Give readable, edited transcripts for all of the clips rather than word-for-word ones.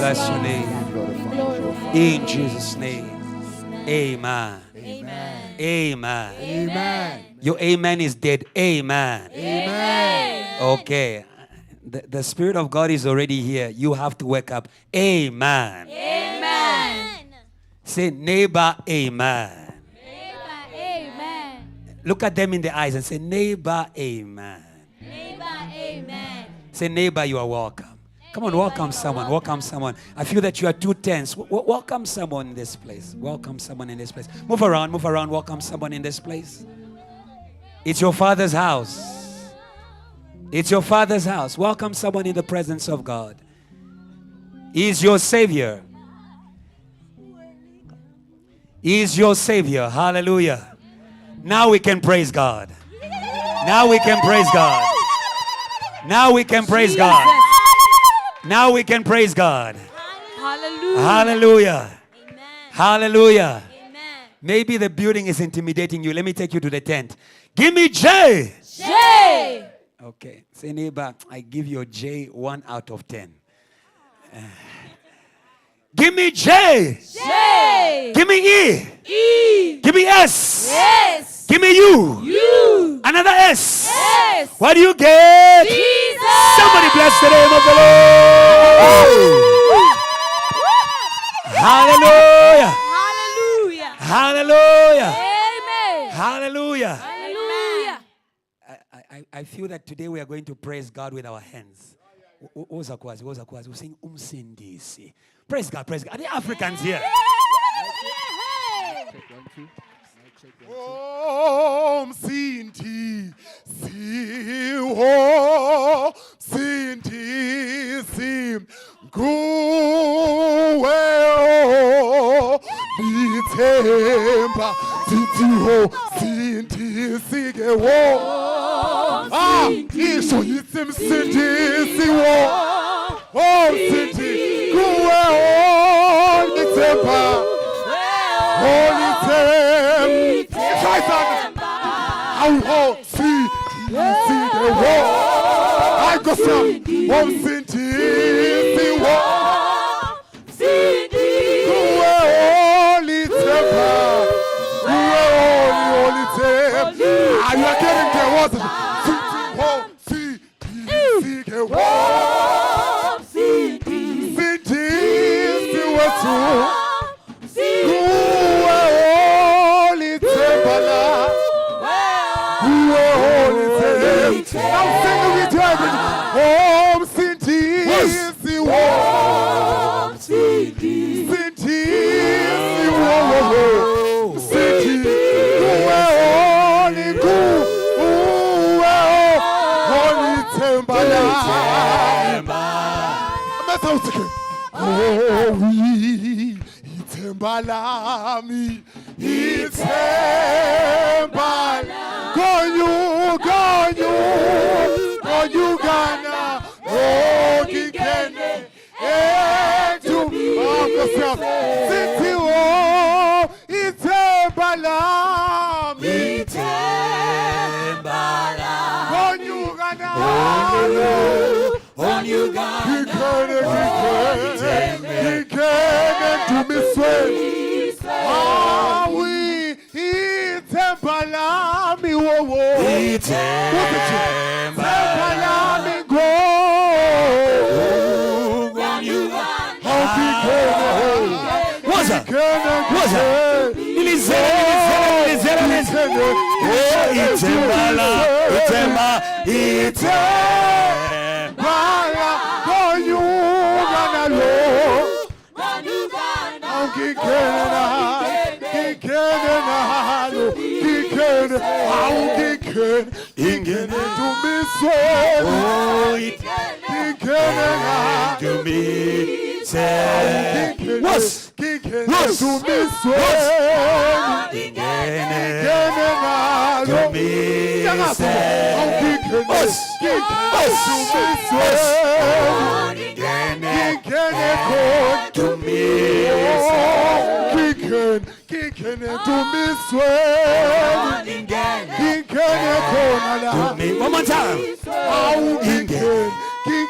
bless your name. In Jesus' name. Amen. Amen. Amen. Amen. Your amen is dead. Amen. Amen. Okay. The Spirit of God is already here. You have to wake up. Amen. Amen. Say, neighbor, amen. Neighbor, amen. Look at them in the eyes and say, neighbor, amen. Neighbor, amen. Say, neighbor, you are welcome. Come on, welcome someone. Welcome someone. I feel that you are too tense. Welcome someone in this place. Welcome someone in this place. Move around, move around. Welcome someone in this place. It's your Father's house. It's your Father's house. Welcome someone in the presence of God. He is your Savior. He is your Savior. Hallelujah. Now we can praise God. Now we can praise God. Now we can praise God. Now we can praise God. Hallelujah. Hallelujah. Amen. Hallelujah. Amen. Maybe the building is intimidating you. Let me take you to the tent. Give me J. J. Okay. Say, neighbor, I give you a J 1 out of 10. Give me J. J. Give me E. E. Give me S. S. Give me U. U. Another S. S. What do you get? Jesus. Somebody bless the name of the Lord. Hallelujah. Hallelujah. Hallelujah. Amen. Hallelujah. Hallelujah. I feel that today we are going to praise God with our hands. Ozakwazi. We're saying umsindisi. Praise God, praise God. Are the Africans here? Oh, Sinti, Siho, Sinti, Sim, Guweo, Bitemba, Sintiho, Sinti, Sigewo. Ah, Isho, Yitim, Sinti, Siwo. Oh, Sinti, Guweo, Bitemba. Holy Temp. Try something. I'll see the war. I go some. One city, the war. Holy Temp. Holy Temp. Are you getting the water? See the war. City, the water. I'm singing with you. Home City, Home City, City, City, Holy Holy Tembala. Oh, we Tembala, me, Tembala. Go Uganda, oh, Kikene, to yourself. City, oh, Itembala, on Uganda, Kikene, to me sweat. Ah, we Itembala, me wo. One more time.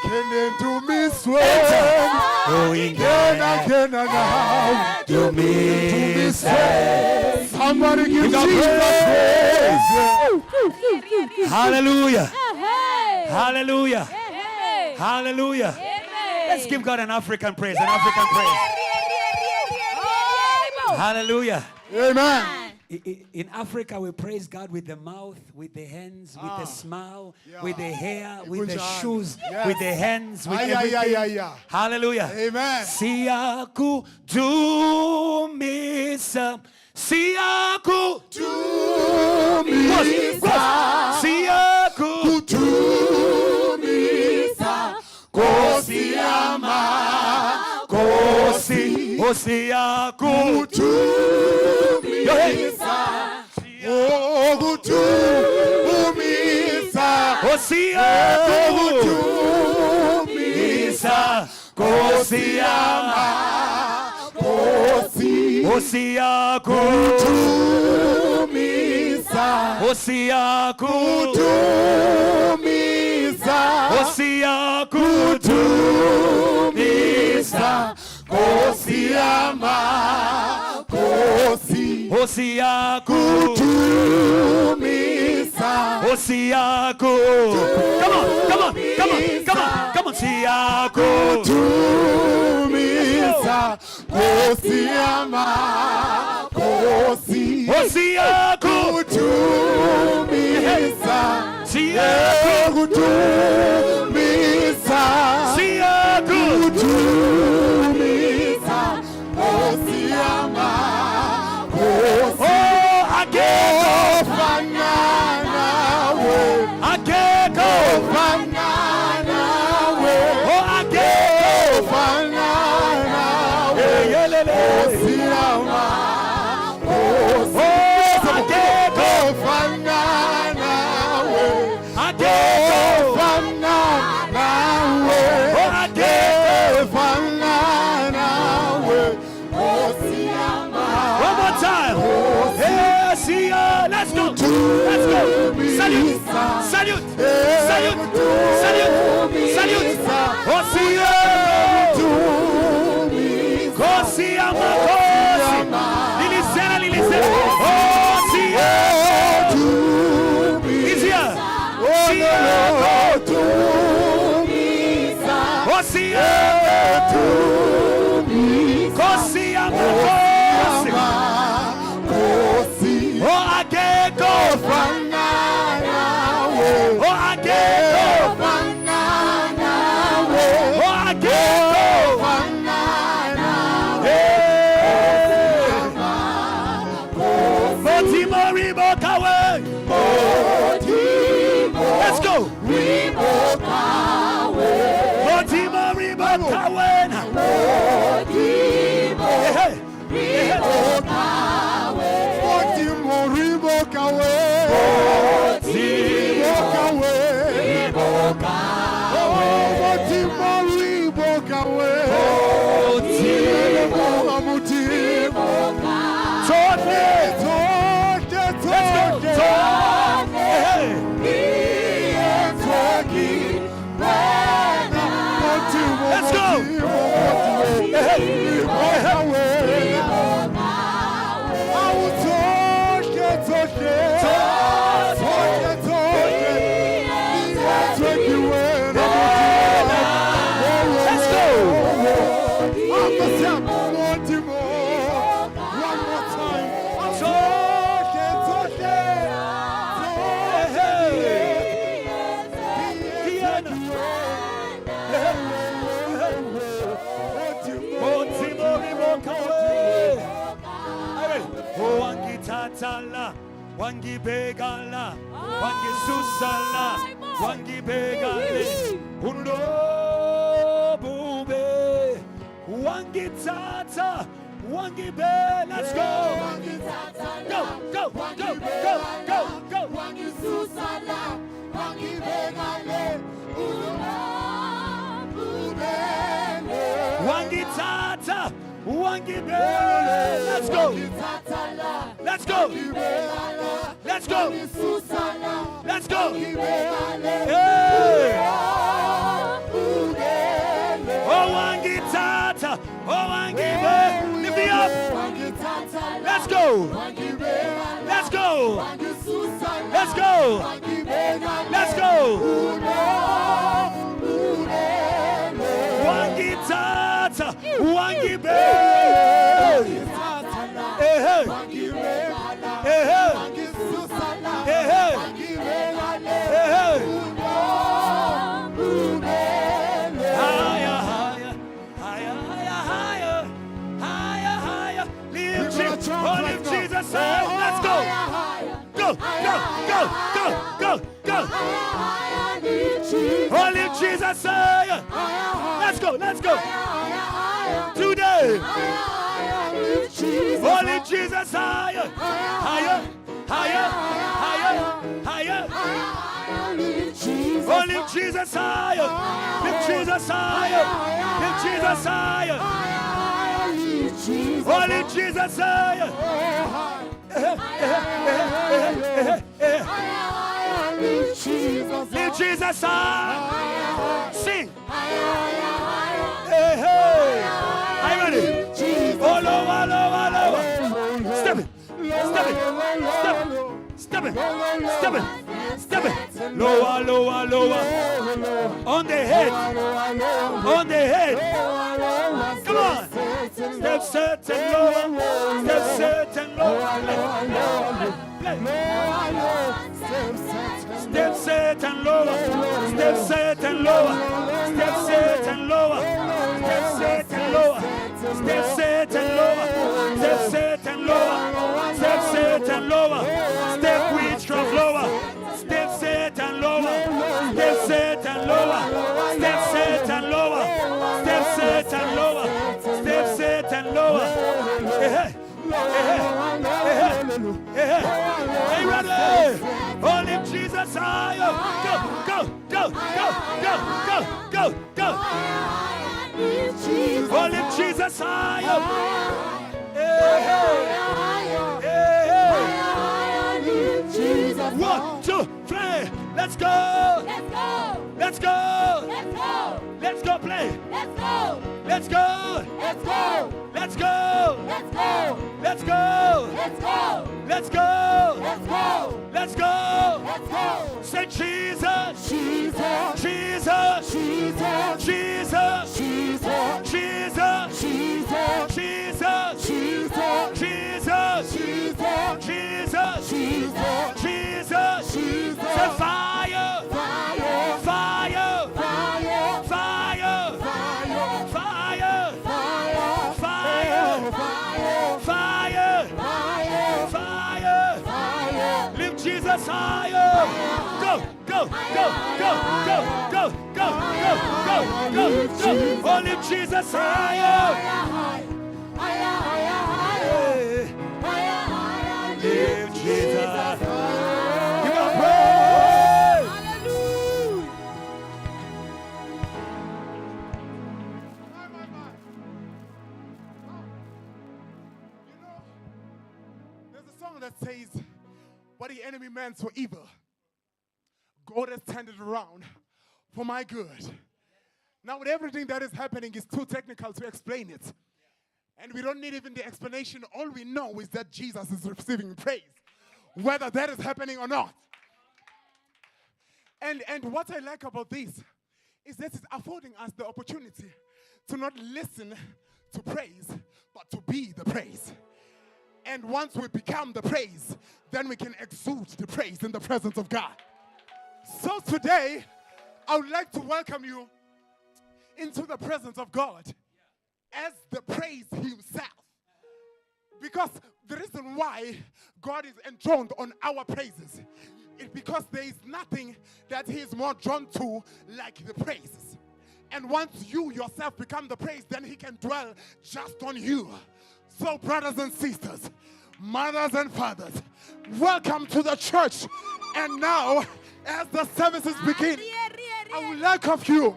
Kene to miss when. Oh, Kena now. to me say. Somebody give You got Jesus. Hallelujah. Hey. Hallelujah. Hey. Hallelujah. Amen. Let's give God an African praise. An African praise. Hallelujah. Amen. In Africa, we praise God with the mouth, with the hands, with the smile, Yeah. with the hair, with the Kujan. shoes, Yes. with the hands, with Ay, ay, everything. ay, ay, ay. Hallelujah. Amen. Siaku dumisa. Siaku Tumisa. Siaku Tumisa. Kosiama. Kosi Osiaku Tumisa. Oh, Tumisa. Osiaku Tumisa. Kosiama Kosi. Osiaku Tumisa. Osiaku Tumisa. Osiaku Tumisa. Kosiama. Kosi. Osiaku Tumisa. Osiaku. Come on, come on, come on, come on, come on, Siaku. Tumisa. Kosiama. Kosi. Osiaku. Tumisa. Siaku. Tumisa. Siaku. Tumisa. Kosiama. Kosi. Oh, Ageko. Banana way. Ageko. Banana way. Oh, Ageko. Banana way. Yelele. Kosiama. Kosi. Oh, Ageko. Banana way. Ageko. Banana way. Oh, Ageko. Banana way. Kosiama. One more time. Hey, see ya. Let's go. Let's go. Salute. Salute. Salute. Salute. Salute. Oh, see ya. Kosi ama kosi. Lilisena, lilisena. Oh, see ya. Easy ya. See ya. Oh, see ya. Kosi ama kosi. Oh, Ageko. Oh, Ageko. Oh, Ageko. Hey. Motimori Bokawe. Let's go. Motimori Bokawe. Hey, hey. Let's go. Let's go. Tatala, wangi begala, wangi susala, wangi begale, undo bube, wangi tata, wangi be. Let's go. Go, go, go, go, go, go. Wangi susala, wangi begale, undo bube. Wangi tata, wangi be. Let's go. Let's go. Let's go. Let's go. Hey. Oh, wangi tata. Oh, wangi be. Lift me up. Let's go. Let's go. Let's go. Let's go. Wangi tata. Wangi be. Hey, hey. Hey, hey. Hey, hey. Hey, hey. Higher, higher, higher, higher, higher, higher. Lift Jesus, oh, lift Jesus high. Let's go. Go, go, go, go, go, go. Oh, lift Jesus higher. Let's go, let's go. Today. Oh, lift Jesus higher. Higher, higher, higher, higher. Oh, lift Jesus higher. Lift Jesus higher. Lift Jesus higher. Oh, lift Jesus higher. Lift Jesus high. Sing. Hey, hey. Are you ready? Oh, lower, lower, lower. Step it. Step it. Step it. Step it. Step it. Step it. Lower, lower, lower. On the head. On the head. Come on. Step set and lower. Step set and lower. Play. Step set and lower. Step set and lower. Step set and lower. Step set and lower. Step set and lower. Step set and lower. Step set and lower. Step with strong lower. Step set and lower. Step set and lower. Step set and lower. Step set and lower. Step set and lower. Are you ready? Oh, lift Jesus higher. Go, go, go, go, go, go, go, go. Oh, lift Jesus higher. Hey, hey, hey. 1, 2, 3. Let's go. Let's go. Let's go. Let's go. Let's go play. Let's go. Let's go. Let's go. Let's go. Let's go. Let's go. Let's go. Let's go. Let's go. Let's go. Let's go. Say Jesus. Jesus. Jesus. Jesus. Jesus. Jesus. Jesus. Jesus. Jesus. Jesus. Jesus. Jesus. Jesus. Jesus. Jesus. Jesus. Say fire. Fire. Fire. Fire. Fire. Fire. Fire. Fire. Fire. Fire. Fire. Fire. Lift Jesus higher. Go, go, go, go, go, go, go, go, go, go, go. Oh, lift Jesus higher. Hey. Lift Jesus. Give up praise. There's a song that says, what the enemy meant for evil, God has turned it around for my good. Now, with everything that is happening, it's too technical to explain it. And we don't need even the explanation. All we know is that Jesus is receiving praise, whether that is happening or not. And what I like about this is that it's affording us the opportunity to not listen to praise, but to be the praise. And once we become the praise, then we can exude the praise in the presence of God. So today, I would like to welcome you into the presence of God as the praise himself. Because the reason why God is enthroned on our praises is because there is nothing that he is more drawn to like the praises. And once you yourself become the praise, then he can dwell just on you. So brothers and sisters, mothers and fathers, welcome to the church. And now, as the services begin, I would like of you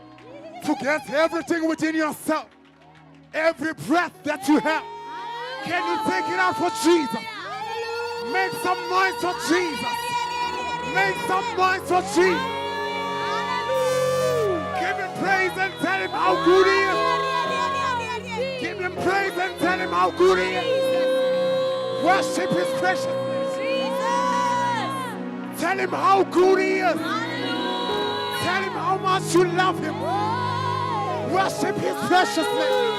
to get everything within yourself. Every breath that you have, can you take it out for Jesus? Make some noise for Jesus. Make some noise for Jesus. Give him praise and tell him how good he is. Give him praise and tell him how good he is. Worship his precious. Tell him how good he is. Tell him how much you love him. Worship his precious name.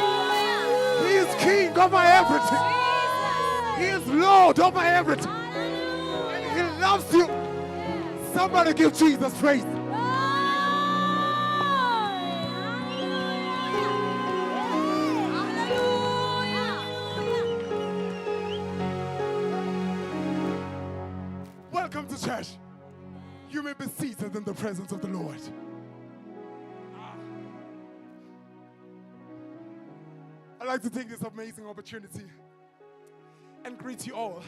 He is king over everything. He is Lord over everything. And he loves you. Somebody give Jesus praise. Welcome to church. You may be seated in the presence of the Lord. I'd like to take this amazing opportunity and greet you all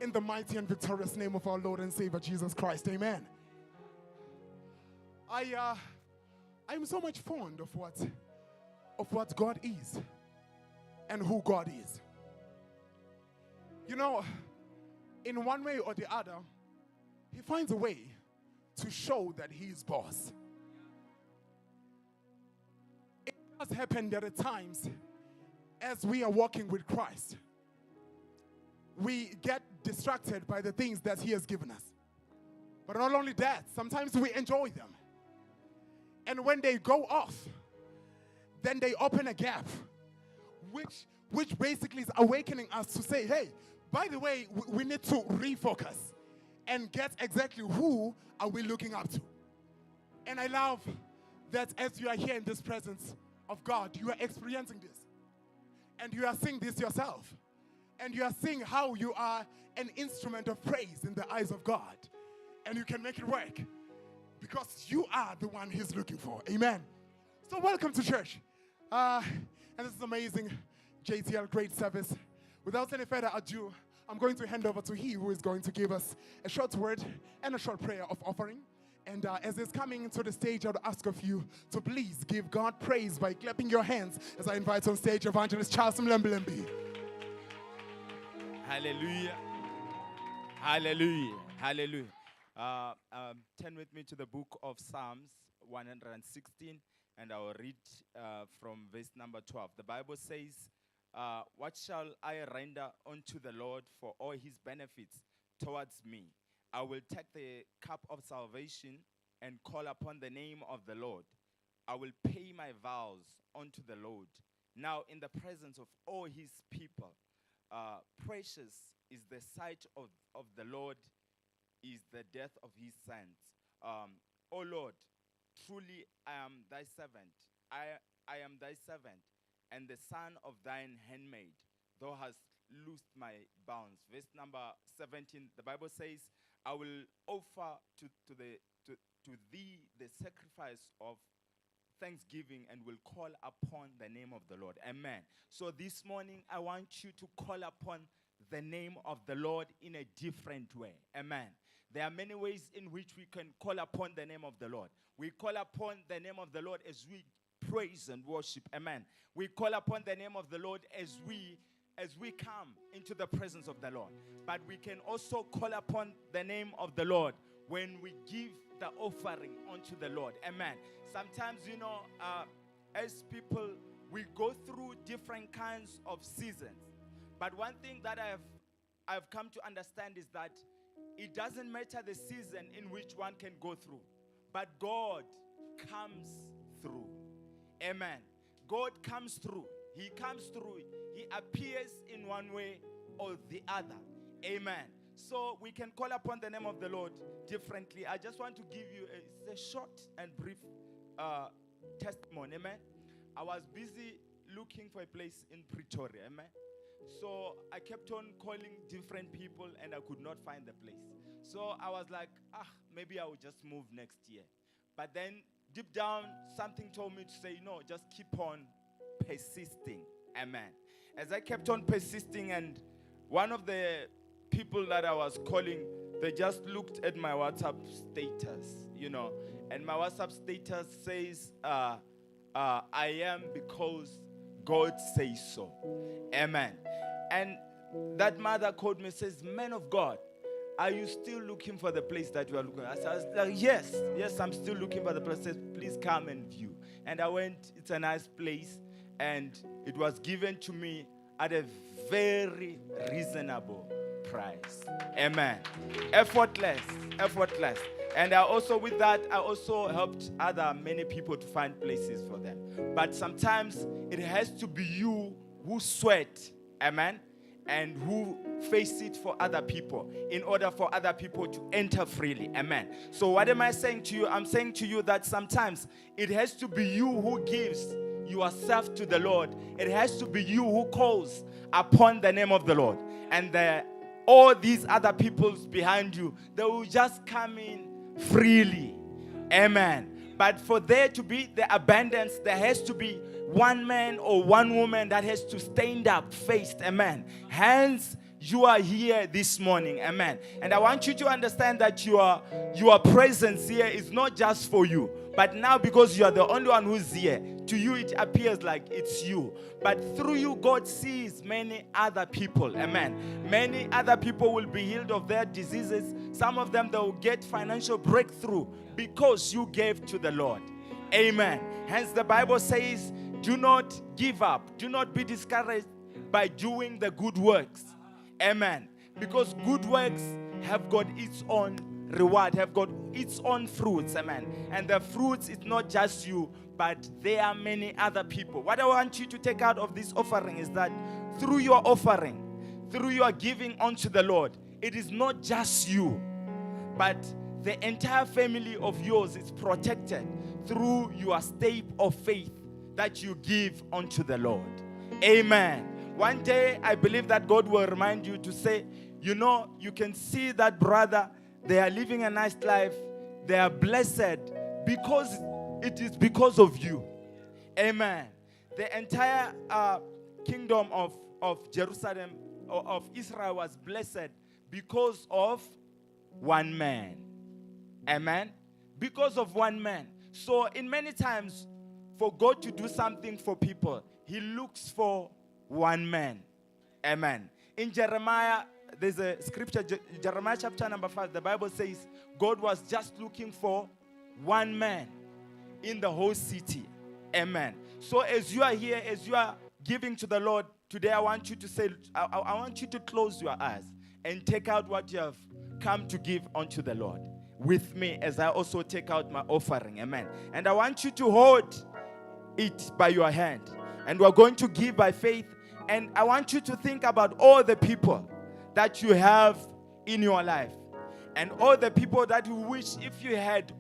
in the mighty and victorious name of our Lord and Savior Jesus Christ. Amen. I'm so much fond of what God is and who God is. You know, in one way or the other, he finds a way to show that he is boss. It has happened that at times, as we are walking with Christ, we get distracted by the things that he has given us. But not only that, sometimes we enjoy them. And when they go off, then they open a gap, which basically is awakening us to say, hey, by the way, we need to refocus and get exactly who are we looking up to. And I love that as you are here in this presence of God, you are experiencing this. And you are seeing this yourself. And you are seeing how you are an instrument of praise in the eyes of God. And you can make it work. Because you are the one he's looking for. Amen. So welcome to church. And this is amazing. JTL, great service. Without any further ado, I'm going to hand over to he who is going to give us a short word and a short prayer of offering. And as he's coming to the stage, I would ask of you to please give God praise by clapping your hands as I invite on stage Evangelist Charles Mlembelembi. Hallelujah. Hallelujah. Hallelujah. Turn with me to the book of Psalms 116, and I will read from verse number 12. The Bible says, what shall I render unto the Lord for all his benefits towards me? I will take the cup of salvation and call upon the name of the Lord. I will pay my vows unto the Lord. Now in the presence of all his people, precious is the sight of the Lord, is the death of his saints. O Lord, truly I am thy servant. I am thy servant, and the son of thine handmaid. Thou hast loosed my bounds. Verse number 17, the Bible says, I will offer to thee the sacrifice of thanksgiving and will call upon the name of the Lord. Amen. So this morning, I want you to call upon the name of the Lord in a different way. Amen. There are many ways in which we can call upon the name of the Lord. We call upon the name of the Lord as we praise and worship. Amen. We call upon the name of the Lord as we come into the presence of the Lord. But we can also call upon the name of the Lord when we give the offering unto the Lord. Amen. Sometimes, as people, we go through different kinds of seasons. But one thing that I've come to understand is that it doesn't matter the season in which one can go through, but God comes through. Amen. God comes through. He comes through. He appears in one way or the other. Amen. So we can call upon the name of the Lord differently. I just want to give you a short and brief testimony. Amen. I was busy looking for a place in Pretoria. Amen. So I kept on calling different people and I could not find the place. So I was like, maybe I will just move next year. But then deep down, something told me to say, no, just keep on persisting. Amen. As I kept on persisting, and one of the people that I was calling, they just looked at my WhatsApp status, and my WhatsApp status says, I am because God says so. Amen. And that mother called me and says, "Man of God, are you still looking for the place that you are looking at?" I was like, yes, I'm still looking for the place. Says, "Please come and view." And I went. It's a nice place, and it was given to me at a very reasonable price. Amen. Effortless. And I also, with that, I also helped many people to find places for them. But sometimes it has to be you who sweat, amen, and who face it for other people in order for other people to enter freely, amen. So what am I saying to you? I'm saying to you that sometimes it has to be you who gives yourself to the Lord. It has to be you who calls upon the name of the Lord. And all these other peoples behind you, they will just come in freely. Amen. But for there to be the abundance, there has to be one man or one woman that has to stand up, faced. Amen. Hence, you are here this morning. Amen. And I want you to understand that your presence here is not just for you. But now, because you are the only one who's here, to you it appears like it's you. But through you, God sees many other people. Amen. Many other people will be healed of their diseases. Some of them, they will get financial breakthrough because you gave to the Lord. Amen. Hence, the Bible says, do not give up. Do not be discouraged by doing the good works. Amen. Because good works have got its own reward, have got its own fruits. Amen. And the fruits is not just you, but there are many other people. What I want you to take out of this offering is that through your offering, through your giving unto the Lord, it is not just you, but the entire family of yours is protected through your step of faith that you give unto the Lord. Amen. One day, I believe that God will remind you to say, you know, you can see that brother, they are living a nice life. They are blessed because it is because of you. Amen. The entire kingdom of Jerusalem, of Israel, was blessed because of one man. Amen. Because of one man. So in many times, for God to do something for people, He looks for one man. Amen. In Jeremiah, there's a scripture, Jeremiah chapter number 5, the Bible says God was just looking for one man in the whole city. Amen. So as you are here, as you are giving to the Lord, today I want you to say, I want you to close your eyes and take out what you have come to give unto the Lord with me as I also take out my offering. Amen. And I want you to hold it by your hand. And we're going to give by faith. And I want you to think about all the people that you have in your life. And all the people that you wish if you had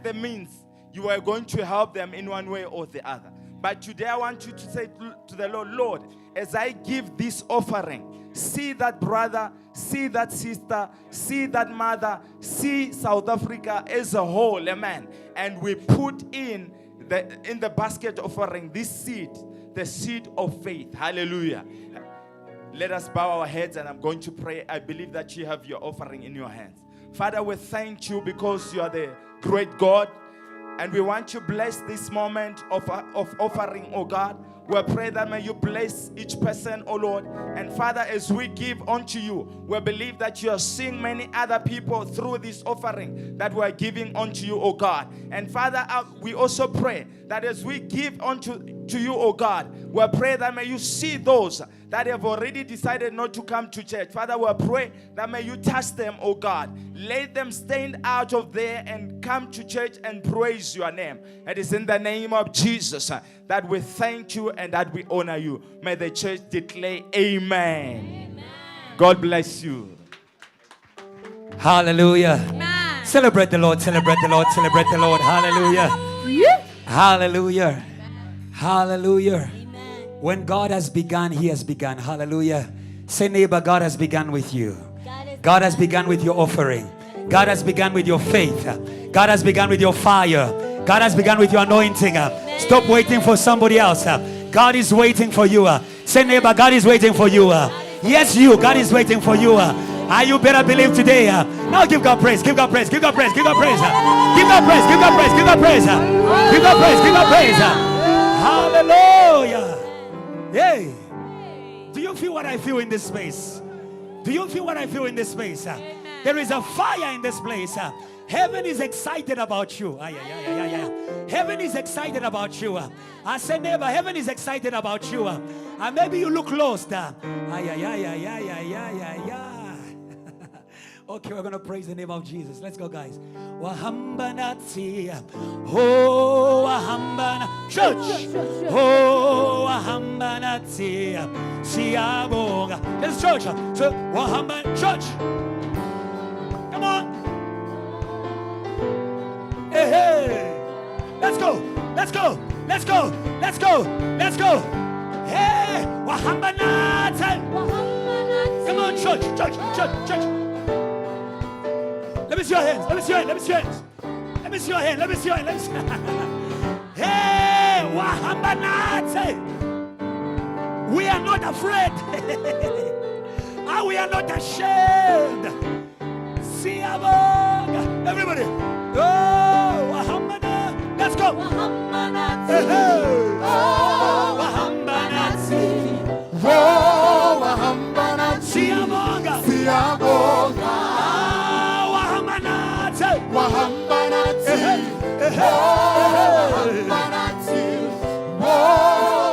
the means, you were going to help them in one way or the other. But today I want you to say to the Lord, Lord, as I give this offering, see that brother, see that sister, see that mother, see South Africa as a whole, amen. And we put in the basket offering this seed, the seed of faith. Hallelujah. Let us bow our heads and I'm going to pray. I believe that you have your offering in your hands. Father, we thank you because you are the great God. And we want to bless this moment of offering, oh God. We pray that may you bless each person, oh Lord. And Father, as we give unto you, we believe that you are seeing many other people through this offering that we are giving unto you, oh God. And Father, we also pray that as we give unto you, oh God, we pray that may you see those that have already decided not to come to church. Father, we pray that may you touch them, oh God. Let them stand out of there and come to church and praise your name. It is in the name of Jesus that we thank you and that we honor you. May the church declare amen. Amen. God bless you. Hallelujah. Amen. Celebrate the Lord, celebrate the Lord, celebrate the Lord. Hallelujah. Hallelujah. Hallelujah. When God has begun, He has begun. Hallelujah. Say, neighbor, God has begun with you. God has begun with your offering. God has begun with your faith. God has begun with your fire. God has begun with your anointing. Stop waiting for somebody else. God is waiting for you. Say, neighbor, God is waiting for you. Yes, you. God is waiting for you. You better believe today. Now give God praise. Give God praise. Give God praise. Give God praise. Give God praise. Give God praise. Give God praise. Give God praise. Give God praise. Hallelujah. Hey. Do you you feel what I feel in this space? Do you feel what I feel in this space? There is a fire in this place. Heaven is excited about you. Heaven is excited about you. I said, neighbor, heaven is excited about you. And maybe you look lost. Okay, we're going to praise the name of Jesus. Let's go, guys. Wahambanati. Oh, Wahambana. Church. Oh, Wahambanati. Siabonga. This is church. So, Wahamban. Church. Come on. Hey, hey. Let's go. Let's go. Let's go. Let's go. Let's go. Hey, Wahambanati. Come on, church. Church. Church. Church. Let me see your hands. Let me see your hands. Let me see your hands. Let me see your hands. Let me see your hands. Let me see. Hey, Wahambanate. We are not afraid. We are not ashamed. Siaboga. Everybody. Oh, Wahambana. Let's go. Wahambanate. Oh, Wahambanate. Oh, Wahambanate. Siaboga. Siaboga. Wahambanati, oh, Wahambanati, oh,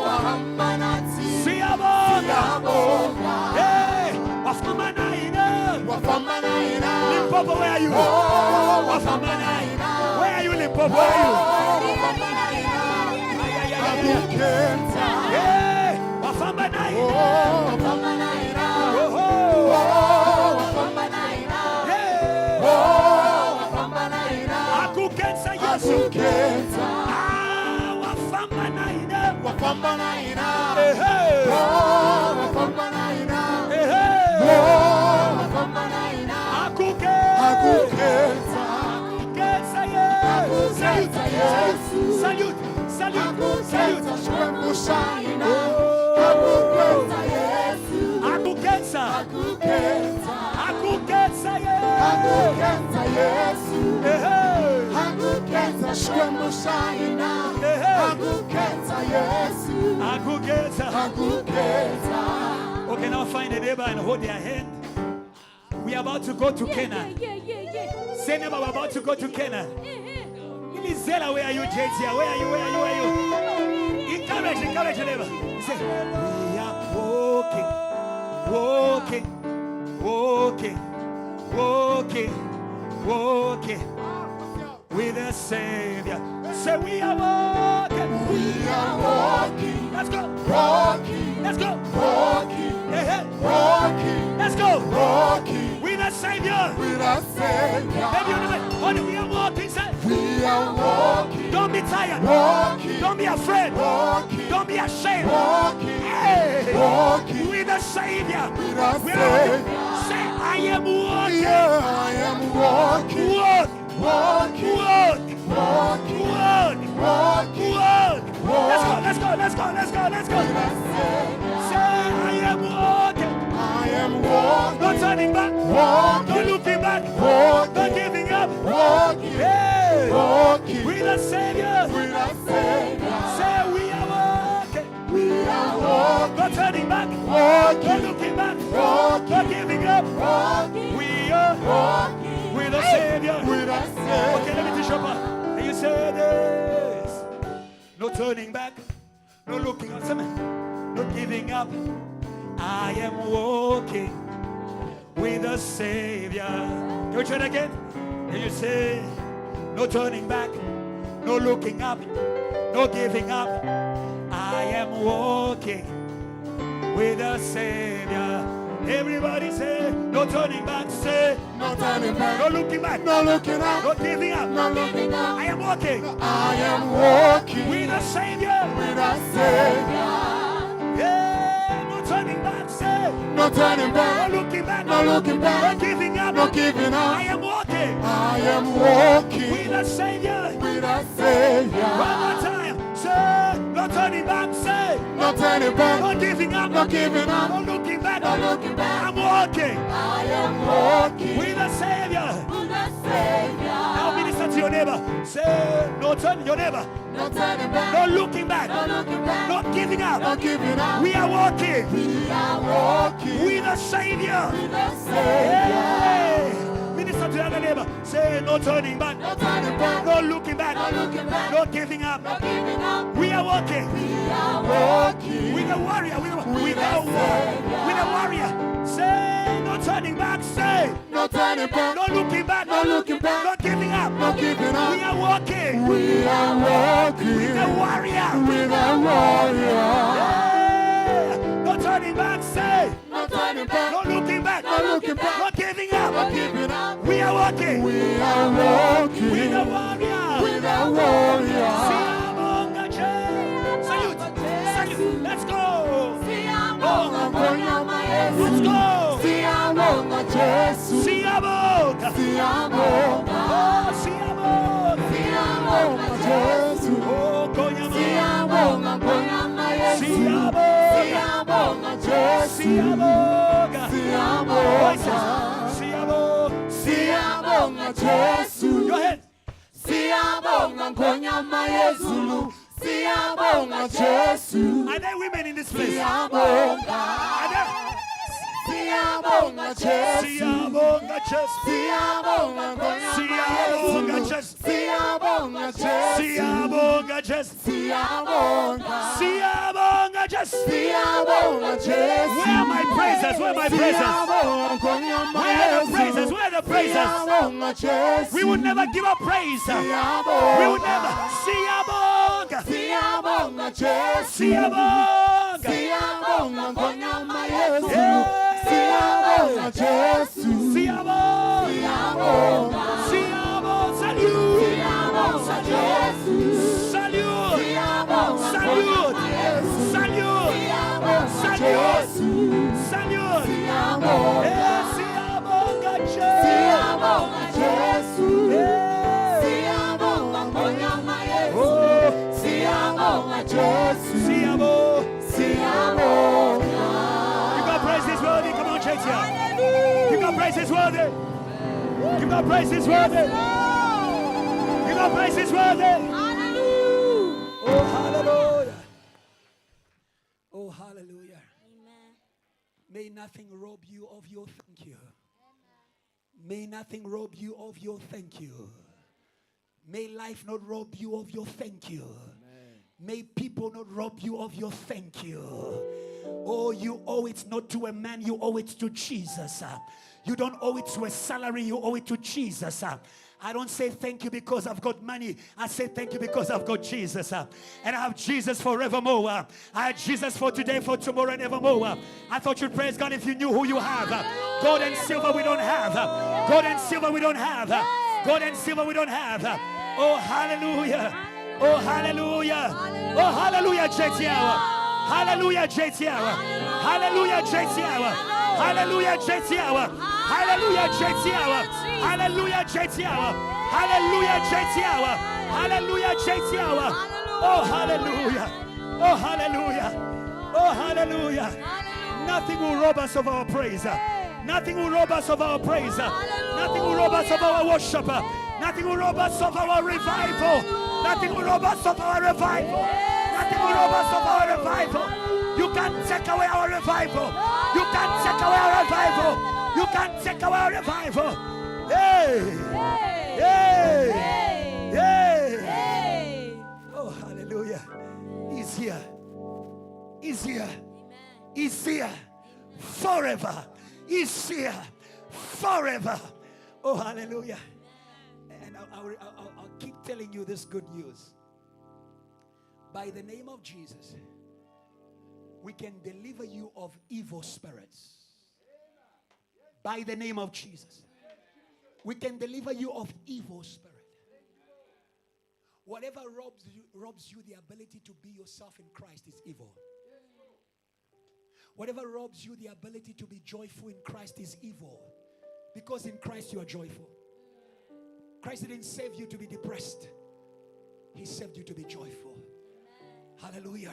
Wahambanati, Siaboga, hey, Wafamanaina, Limpopo, where are you? Oh, Wafamanaina, where are you, Limpopo? Where are you? Hey, Wafamanaina, oh, Wafamanaina, oh, Wafamanaina, hey, oh. Wafambanaina, hey, hey. oh, Wafambanaina, Hey, hey. oh, Wafambanaina, Akukeza, Yesu, salute, salute, salute, Shwembushina, Akukeza, Yesu, Akukeza, Yesu, hey, hey. Akukeza, Shwembushina, Hey, hey. Akukeza, Yesu, Akukeza. Akukeza. Okay, now find a neighbor and hold their hand. We are about to go to Canaan. Say neighbor, we're about to go to Canaan. Ebenezer, where are you, JT? Where are you? Where are you? Where are you? Encourage your neighbor. Say, we are walking, walking, walking, walking, walking with the Savior. Say, we are walking. We are walking, Let's go. walking, Let's go. walking, Hey, hey. walking, Let's go. walking With the Savior. with our Savior. Baby, on the way. Oh, we are walking. Say, We are walking, don't be tired. walking, Don't be afraid. walking, Don't be ashamed. walking, Hey. walking With the Savior. with our We are walking. Savior. Say, I am walking. Yeah, I am walking, Walk. walking, Walk. walking, Walk. walking Walk. Let's go. walking Let's go. Let's go. Let's go. Let's go. with our Savior. Say, I am walking. I am walking, No turning back. No walking, looking back. No walking, giving up. walking, Hey. walking With the Savior. with our Savior. Say, we are walking. We are walking, No turning back. No walking, looking back. walking, No giving up. walking, We are walking with the Savior. with our Savior. Okay, let me teach you up. And you say this. No turning back. No looking up. No giving up. I am walking with the Savior. Can we try it again? And you say, no turning back. No looking up. No giving up. I am walking with the Savior. Everybody say, no turning back. Say, No turning back, no looking back. no looking up, No giving up. no looking up. I am walking I am walking with the Savior. with our Savior. Yeah, no turning back. Say, No turning no back, looking back. no looking back. No giving up. no giving I up. am walking I am walking with the Savior. with our Savior. One more time. Say, no turning back. Say, No turning back, no giving up. no giving up. No looking back. No looking back. I'm walking I am walking with the Savior. with our Savior. Now minister to your neighbor. Say, no turning your neighbor. No turning back. No looking back. No looking back. Not giving up. No giving up. We are walking. We are walking with the Savior. with the Savior. Hey. Minister to the other neighbor. Say, no turning back. No turning back. No looking back. No looking back. No giving up. No giving up. We are walking. We are walking With a warrior. With with a the Savior. with a warrior. Say, no turning back. Say, No turning back. no looking back. No looking back. No giving up. No giving up. We are walking. We are walking With a warrior. with a warrior. Yeah. No turning back. Say, No turning back. no looking back. No looking back. No giving No up. giving up. We are walking. We are walking With a warrior. with a warrior. Salute. Salute. Let's go. Ngonyama Yesu. Let's go. Siyabonga Jesu. Siyabonga. Siyabonga. Oh, siyabonga. Siyabonga Jesu. Oh, konyama. Siyabonga Ngonyama Yesu. Siyabonga. Siyabonga Jesu. Siyabonga. Siyabonga. Siyabonga. Siyabonga Jesu. Your head. Siyabonga Ngonyama Yesu. Siyabonga Jesu. Are there women in this place? Siyabonga. Are there? Siyabonga Jesu. Siyabonga Jesu. Siyabonga Siyabonga Ngonyama Jesu. Yesu. Siyabonga Jesu. Siyabonga Jesu. Siyabonga. Siyabonga Jesu. Siyabonga Jesu. Where are my praisers? Where are my praisers? Siyabonga Ngonyama Where are the Yesu. praisers? Where are the praisers? Siyabonga Jesu. We would never give up praise. Siyabonga. We would never. Siyabonga. Siyabonga Jesu. Siyabonga. Siyabonga Ngonyama Yesu. Yeah. Siyabonga Jesu. Siyabonga. Siyabonga. Siyabonga. Salute. Siyabonga Jesu. Salute. Siyabonga Salute. Ngonyama Yesu. Salute. Siyabonga Salute. Jesu. Salute. Siyabonga. Eh, Siyabonga Jesu. Siyabonga Jesu. Eh. Siyabonga Ngonyama Yesu. Oh. Siyabonga Jesu. Siyabo. Siyabonga. You got praise is worthy. Come on, church here. You got praise is worthy. You got praise is worthy. You got praise is worthy. Oh, hallelujah. Oh, hallelujah. May nothing rob you of your thank you. May nothing rob you of your thank you. May life not rob you of your thank you. May people not rob you of your thank you. Oh, you owe it not to a man, you owe it to Jesus. You don't owe it to a salary, you owe it to Jesus. I don't say thank you because I've got money. I say thank you because I've got Jesus. And I have Jesus forevermore. I have Jesus for today, for tomorrow, and evermore. I thought you'd praise God if you knew who you have. Gold and silver we don't have. Gold and silver we don't have. Gold and silver we don't have. Oh, hallelujah. Oh, hallelujah. Oh, hallelujah, JTL. Hallelujah, JTL. Hallelujah, JTL. Hallelujah, JTL. Hallelujah, JTL. Hallelujah, JTL. Hallelujah, JTL. Hallelujah, JTL. Oh, hallelujah. Oh, hallelujah. Oh, hallelujah. Nothing will rob us of our praise. Nothing will rob us of our praise. Nothing will rob us of our worship. Nothing will rob us of our revival. Nothing will rob us of our revival. Nothing will rob us of our revival. You can't take away our revival. You can't take away our revival. You can't take away our revival. Hey! Hey! Hey! Oh, hallelujah. He's here. He's here. He's here. Forever. He's here. Forever. Oh, hallelujah. And I'll keep telling you this good news. By the name of Jesus, we can deliver you of evil spirits. By the name of Jesus, we can deliver you of evil spirit. Whatever robs you the ability to be yourself in Christ is evil. Whatever robs you the ability to be joyful in Christ is evil. Because in Christ you are joyful. Christ didn't save you to be depressed. He saved you to be joyful. Hallelujah.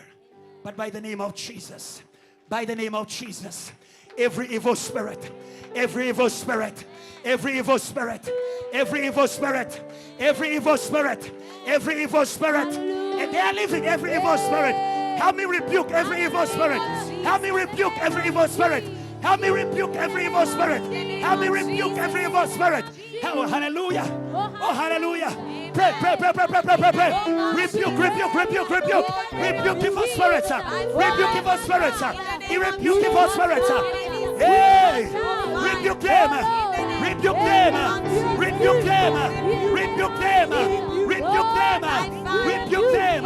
But by the name of Jesus, by the name of Jesus, every evil spirit, every evil spirit, every evil spirit, every evil spirit, every evil spirit, every evil spirit. And they are living every evil spirit. Help me rebuke every evil spirit. Help me rebuke every evil spirit. Help me rebuke every evil spirit. Help me rebuke every evil spirit. Oh, hallelujah. Oh, hallelujah. Pray, pray, pray, pray, pray, pray, pray, pray. Rebuke, rebuke, rebuke, rebuke. Rebuke evil spirits. Rebuke evil spirits. Rebuke evil spirits. Hey! Rebuke them. Rebuke them. Rebuke them. Rebuke them. Rebuke them. Rebuke them.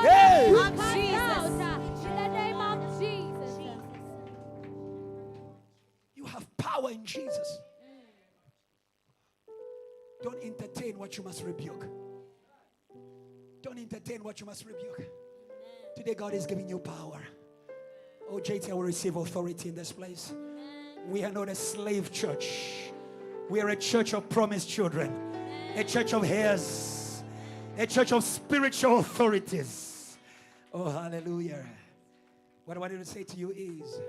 Hey! You have power in Jesus. Don't entertain what you must rebuke. Don't entertain what you must rebuke. Today God is giving you power. Oh, JT, I will receive authority in this place. We are not a slave church. We are a church of promised children. A church of heirs. A church of spiritual authorities. Oh, hallelujah. What I wanted to say to you is,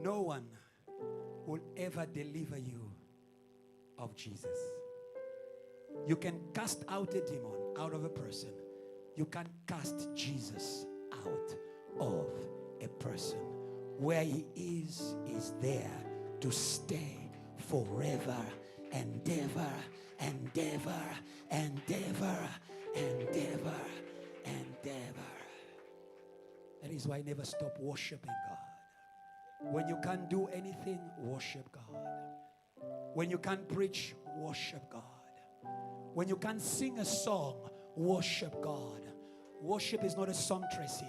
no one will ever deliver you of Jesus. You can cast out a demon out of a person. You can't cast Jesus out of a person. Where he is there to stay forever and ever and ever and ever and ever and ever. That is why I never stop worshiping God. When you can't do anything, worship God. When you can't preach, worship God. When you can't sing a song, worship God. Worship is not a song, Tracy.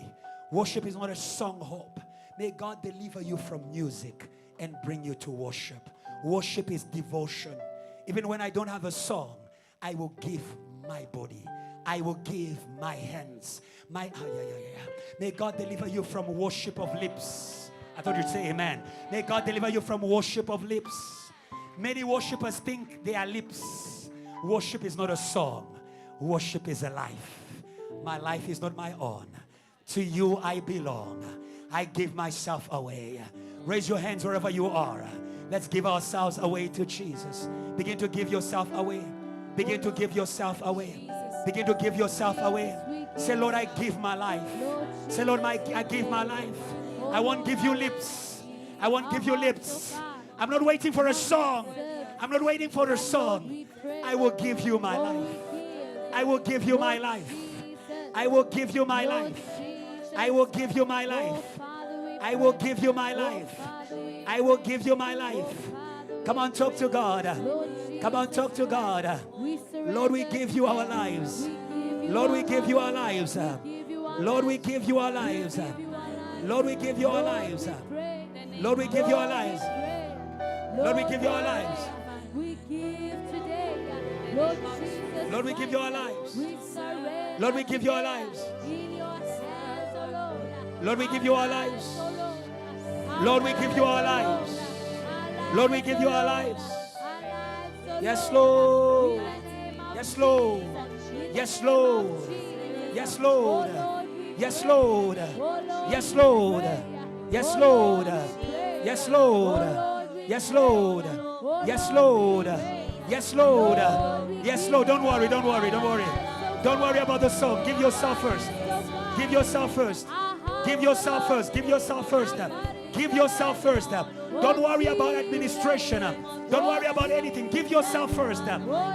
Worship is not a song, Hope. May God deliver you from music and bring you to worship. Worship is devotion. Even when I don't have a song, I will give my body. I will give my hands. May God deliver you from worship of lips. I thought you'd say amen. May God deliver you from worship of lips. Many worshipers think they are lips. Worship is not a song. Worship is a life. My life is not my own. To you I belong. I give myself away. Raise your hands wherever you are. Let's give ourselves away to Jesus. Begin to give yourself away. Begin to give yourself away. Begin to give yourself away. Say, Lord, I give my life. Say, Lord, I give my life. I won't give you lips. I won't give you lips. I'm not waiting for a song. I'm not waiting for a song. I will give you my life. I will give you my life. I will give you my life. I will give you my life. I will give you my life. I will give you my life. Come on, talk to God. Come on, talk to God. Lord, we give you our lives. Lord, we give you our lives. Lord, we give you our lives. Lord, we give you our lives. Lord, we give you our lives. Lord, we give you our lives. Lord, we give you our lives. Lord, we give you our lives. Lord, we give you our lives. Lord, we give you our lives. Lord, we give you our lives. Yes, Lord. Yes, Lord. Yes, Lord. Yes, Lord. Yes, Lord. Yes, Lord. Yes, Lord. Yes, Lord. Yes, Lord. Yes, Lord. Yes, Lord. Yes, Lord. Don't worry, don't worry, don't worry. Don't worry about the song. Give yourself first. Give yourself first. Give yourself first. Give yourself first. Give yourself first. Don't worry about administration. Don't worry about anything. Give yourself first.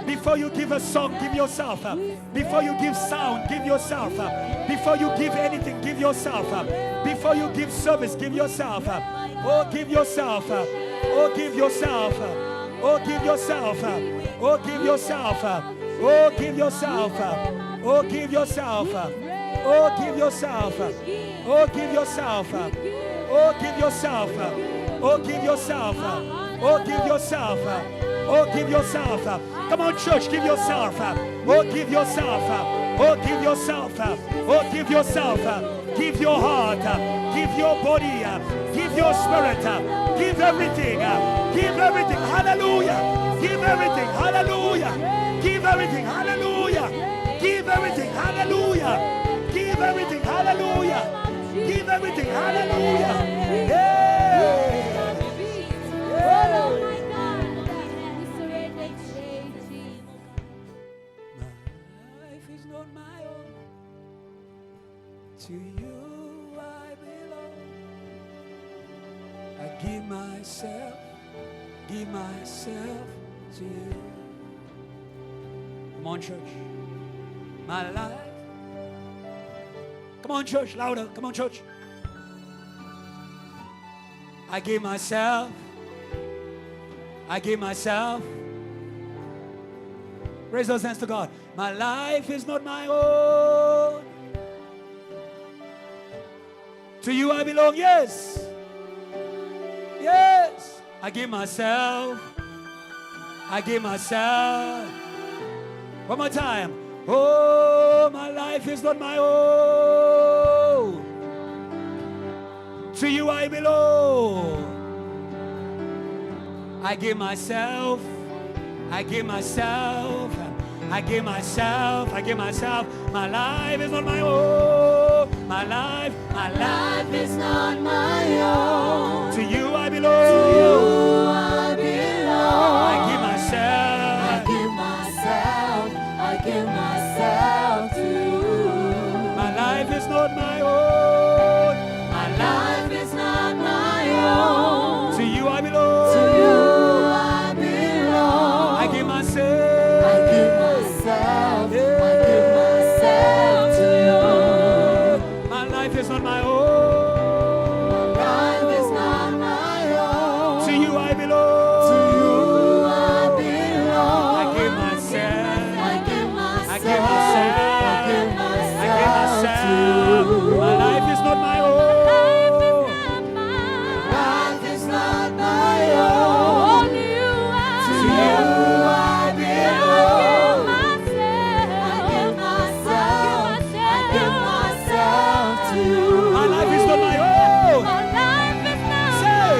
Before you give a song, give yourself. Before you give sound, give yourself. Before you give anything, give yourself. Before you give service, give yourself. Oh, give yourself. Oh, give yourself. Oh, give yourself. Oh, give yourself. Oh, give yourself. Oh, give yourself. Oh, give yourself. Oh, give yourself. Oh, give yourself. Oh, give yourself. Oh, give yourself. Oh, give yourself. Come on, church, give yourself. Oh, give yourself. Oh, give yourself. Oh, give yourself. Give your heart. Give your body. Give your spirit. Give everything. Give everything. Hallelujah. Give everything. Hallelujah. Give everything. Hallelujah. Give everything. Hallelujah. Give everything. Hallelujah. Give everything. Hallelujah. Hey. Oh my God, we surrender, Jesus. To you I belong. I give myself to you. Come on, church. My life. Come on, church, louder. Come on, church. I give myself. Raise those hands to God. My life is not my own. To you I belong, yes. Yes. I give myself. One more time. Oh, my life is not my own. To you I belong. I give myself. My life is not my own. My life is not my own. to you I belong. To you I belong. I give myself. To you. My life is not my own. My life is not my own. To you I belong. To you I belong. I give myself. To you. My life is not my own. Life is not my own. To you I belong. To you I belong. I give myself. I give I give myself. to you. My life is not my own. Life is not my own. To you I belong. I give myself to you. My life is not my own. Say,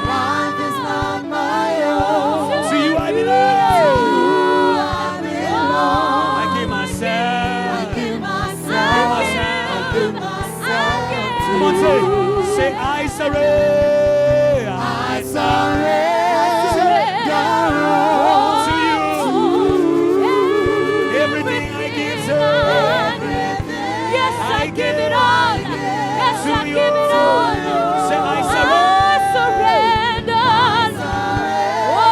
Life is not my own. to you I To belong. you I belong. I give myself. I give myself. Come on, say, I surrender. I surrender all To you. to Everything I give, sir. Yes, I give it all. Yes, I give it all. Say, I surrender.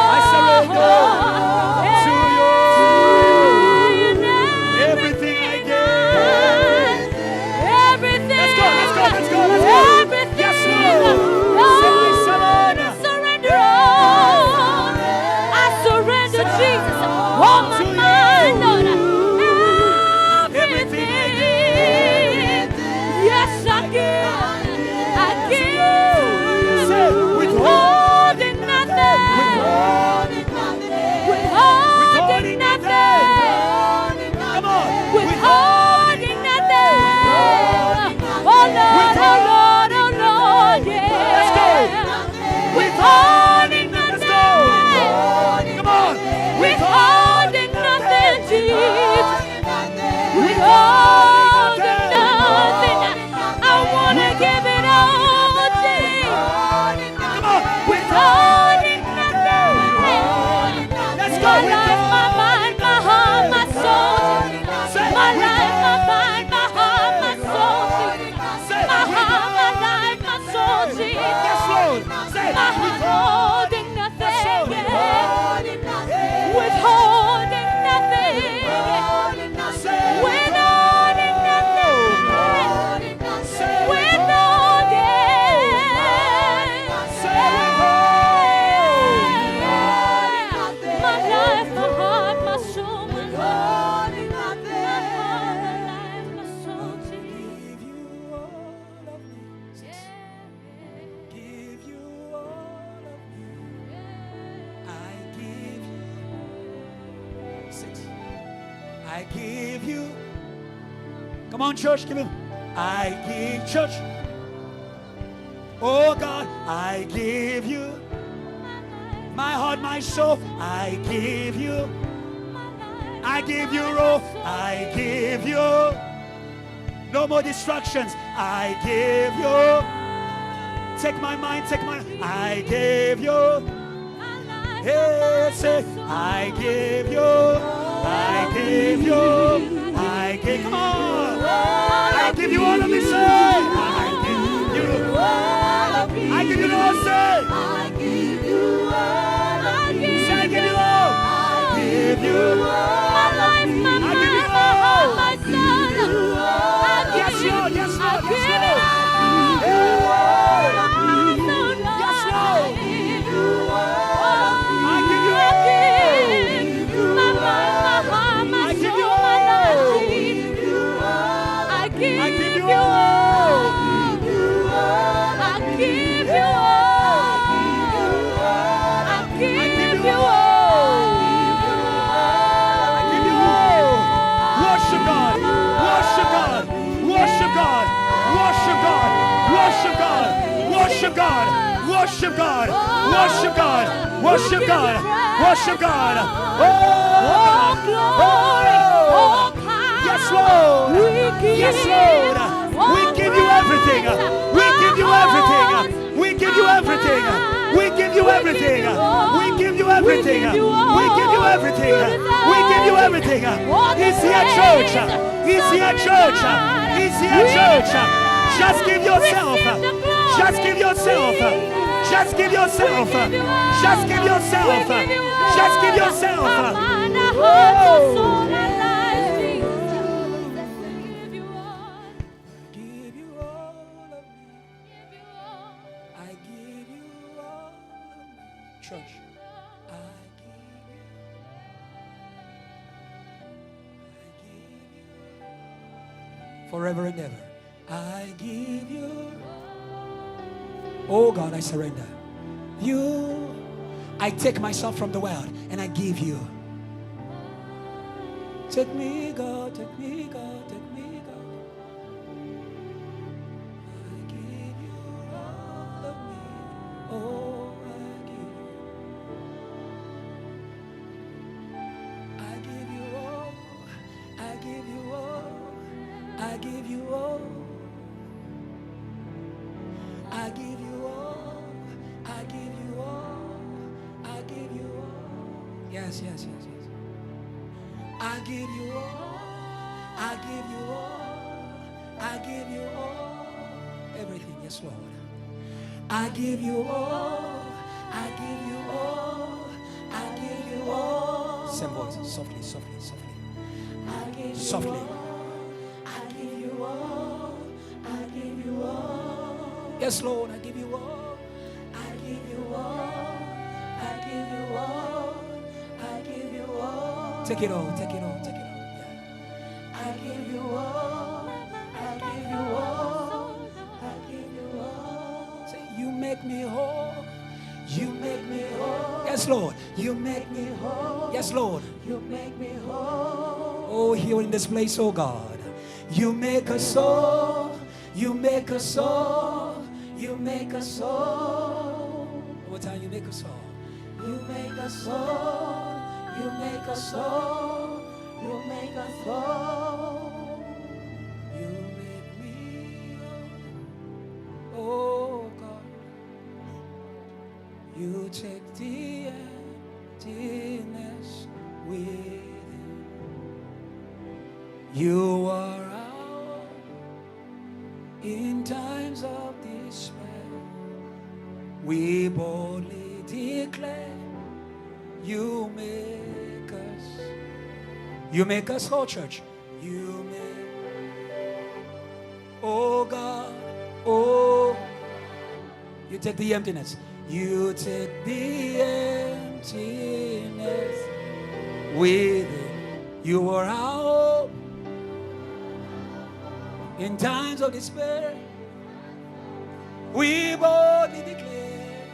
I surrender to you. Everything I give. Let's go. Yes, Lord. Say, I surrender. Jesus. Oh, my To you. mind, Lord. Everything I Yes, I give. Say, Withholding nothing. Withholding nothing. Come on. Withholding nothing. Oh Lord, yeah. Let's go. Withholding Let's nothing. go. Come on. Withholding nothing, Jesus. Withholding nothing. I wanna give it all, Jesus. Come on. Withholding nothing. Let's go. My life, my mind, my heart, my soul. Say, My life, my mind, my heart, my soul. Say, My heart, my life, my soul, Jesus. Yes, Lord. Say, My withholding nothing, yeah. Withholding nothing, Say, withholding nothing, withholding. My life, my heart, my soul, my heart, my life, my soul, give you all of me. Give you all of me. I give you. 6. I give you. Come on, church, give him. I give church. Oh God, I give you my heart, my soul. I give you. I give you all. I give you. No more distractions. I give you. Take my mind, take my. I give you. Hey, say, I give you. I give you. I give. Come on. I I give you all of me, say. I give you all of me. I give you all, say. I give you all of me. Say, I give you all. I give you all. My life, my mind, my heart, my soul. Yes, Lord, yes, Lord, I give yes, it Lord. Yes, Lord. I give you all. my mind, my heart, my I give soul, you my all. life. I give I give you you all. all. I give you all. I give you all. I give you all. Worship God. Worship God. Worship God. Worship God. Worship God. Worship God. Worship God. Worship God. Worship God. Worship God. Oh, glory, oh, power. yes, Lord. We Yes, give Lord. We all give you everything. praise, We give you all everything. hearts, We give you our everything. minds. We give you everything. We give you everything. We give you all. We give you everything. You deserve We give you it. everything. All the Is here praise, church? Is here sovereign church? God. Is We here church? deserve. Just give yourself. Receive the glory. Just give yourself. We deserve. Just give yourself. We give you all. Just give yourself. We give you all. Just give yourself. Our mind, our heart, our Oh. soul, our lives, Jesus. We give you all. Give you all of me. Give you all. I give you all of me. Church, I give you. I give you. Forever and ever. I give you. Oh God, I surrender. You. I take myself from the world and I give you. Take me, God, take me, God, take me, God. I give you all of me. Oh, I give you. I give you all. I give you all. I give you all. I give you all. I give you all. I give you all. Yes, yes, yes, yes. I give you all. I give you all. I give you all. Everything, yes, Lord. I give you all. I give you all. I give you all. Same voice, softly, softly, softly. I give you softly. All. I give you all. I give you all. Yes, Lord, I give you all. I give you all. I give you all. I give you all. Take it all, take it all, take it all. Yeah. I give you all. I give you all. I give you all. Say, you make me whole. You make me whole. Yes, Lord. You make me whole. Yes, Lord. You make me whole. Oh, here in this place, oh God. You make us whole. You make us whole. You make us whole. One more time, you make us whole. You make us whole. You make us whole. You make us whole. You make me whole. Oh God. You take the emptiness within. You are out in times of despair. We boldly declare, you make us whole, church. You make, oh God, oh, you take the emptiness. You take the emptiness within. You are our hope in times of despair. We boldly declare,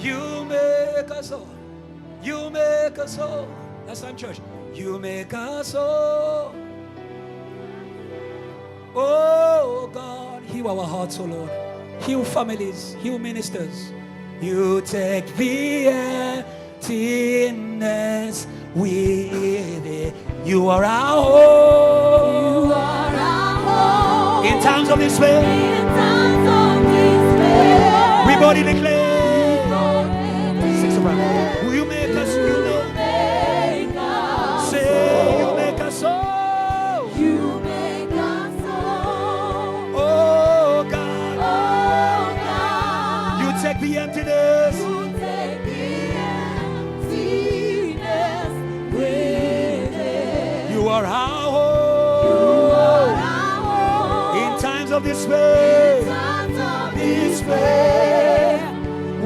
you make us whole. You make us whole. That's time, church. You make us whole. Oh God, heal our hearts, oh Lord. Heal families, heal ministers. You take the emptiness with it. You are our home. You are our home. In times of despair. In times of despair. We boldly declare. Sing soprano. Will you make us, you know? Make us Say, you make us whole. You make of despair,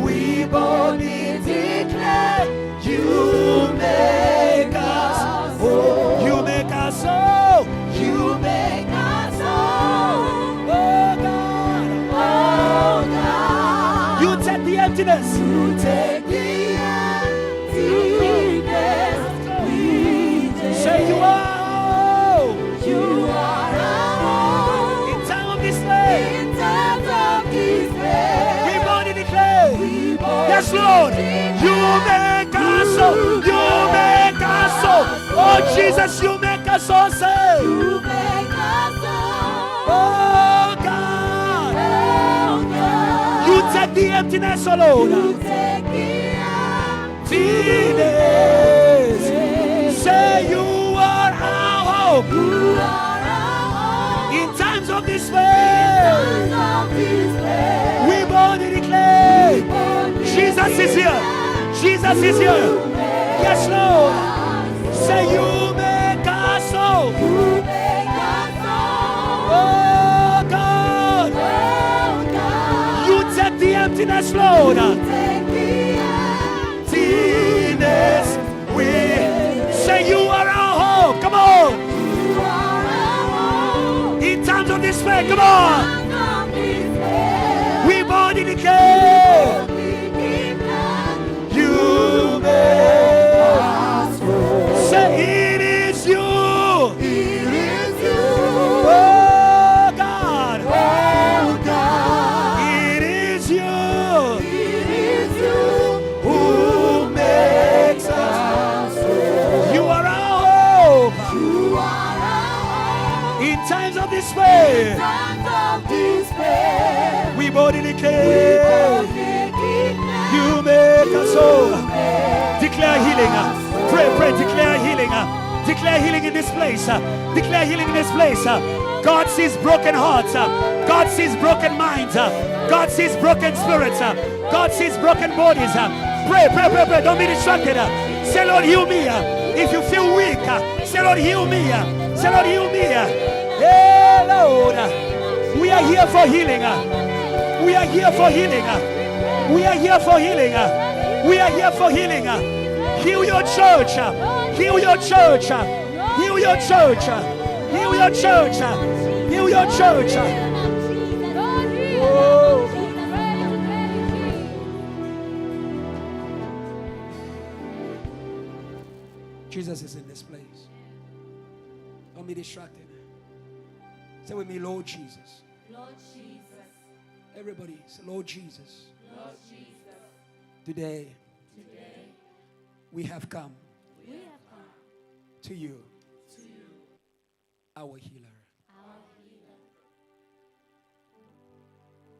we boldly declare, you make us whole. You make us whole. You make us whole. Oh God, oh God. You take the emptiness. You take the emptiness. Say you are. You are our in time of despair. In times of despair. We boldly declare. Yes, Lord. You make us so. You make us so. Oh Jesus, you make us so. Say. You make us so. Oh God. Oh God. You take the emptiness, oh Lord. You take the emptiness. Say you are our hope. You are our hope. In times of despair. We boldly declare. Jesus is here. Jesus is here. Yes, Lord. Say you make us so. You make us so. Oh God. Oh God. You take the emptiness, Lord. You take the emptiness. We say you are our hope. Come on. You are our hope. In times of despair, come on. We boldly declare. You make us whole. Say it is you. It is you. Oh God. Oh God. It is you. It is you who makes us whole. You are our hope. You are our hope. In times of despair. In times of despair. We boldly declare. You make us whole. Declare healing. Pray, pray, declare healing. Declare healing in this place. Declare healing in this place. God sees broken hearts. God sees broken minds. God sees broken spirits. God sees broken bodies. Pray, pray, pray, pray. Don't be distracted. Say, Lord, heal me. If you feel weak, say, Lord, heal me. Say, Lord, heal me. Hey, Lord. We are here for healing. We are here for healing. We are here for healing. We are here for healing. Heal your church. Heal your church. Heal your church. Heal your church. Heal your church. Oh. Jesus is in this place. Don't be distracted. Say with me, Lord Jesus. Lord Jesus. Everybody say, Lord Jesus. Lord Jesus. Today, Today we have come we have come to you, to you, our healer. our healer.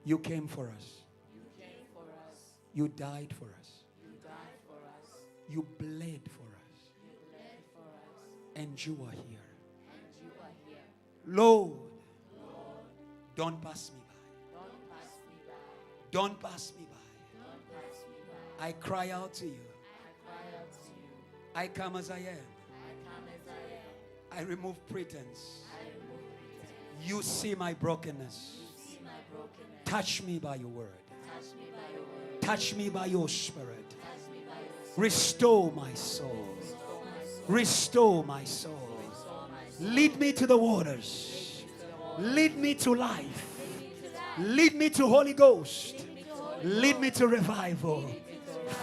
You came for us. You came for us. You died for us. You died for us. You bled for us. You bled for us. And you are here. And you are here. Lord, Lord, don't pass me by. don't pass me by. Don't pass me by. Don't pass me by. I cry out to you. I cry out to you. I come as I am. I come as I am. I remove pretense. I remove pretense. You see my brokenness. You see my brokenness. Touch me by your word. Touch me by your word. Touch me by your spirit. Touch me by your spirit. Restore my soul. Restore Restore my my soul. soul. Restore my soul. Lead me to the waters. Lead me to life. Lead me to Holy Ghost. Lead me to revival.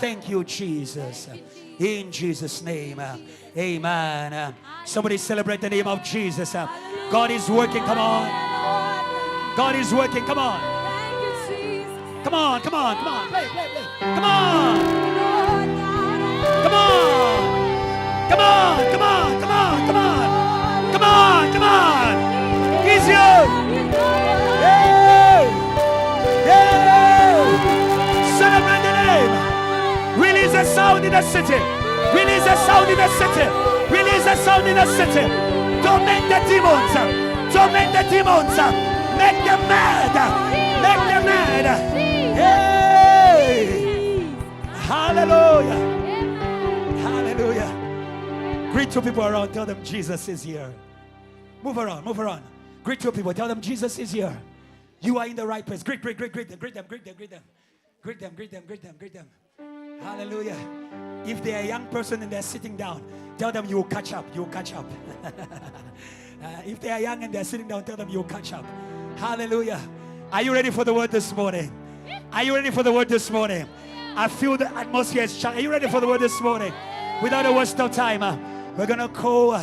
Thank you, Jesus. In Jesus' name. Amen. Somebody celebrate the name of Jesus. God is working. Come on. God is working. Come on. Thank you, Jesus. Come on. Come on. Come on. Play, play, play. Come on. Lord God. Come on. Come on. Come on. Come on. Come on. Come on. Come on. He's here. Hey. Hey. Celebrate the name. Release a sound in the city. Release a sound in the city. Release a sound in the city. Torment the demons. Torment the demons. Make them mad. Make them mad. Hey. Hallelujah. Hallelujah. Greet two people around. Tell them Jesus is here. Move around. Move around. Greet two people. Tell them Jesus is here. You are in the right place. Greet them. Hallelujah. If they are a young person and they're sitting down, tell them you will catch up. If they are young and they're sitting down, tell them you will catch up. Hallelujah. Are you ready for the word this morning? Are you ready for the word this morning? I feel the atmosphere is charged. Are you ready for the word this morning? Without a waste of time, we're going to call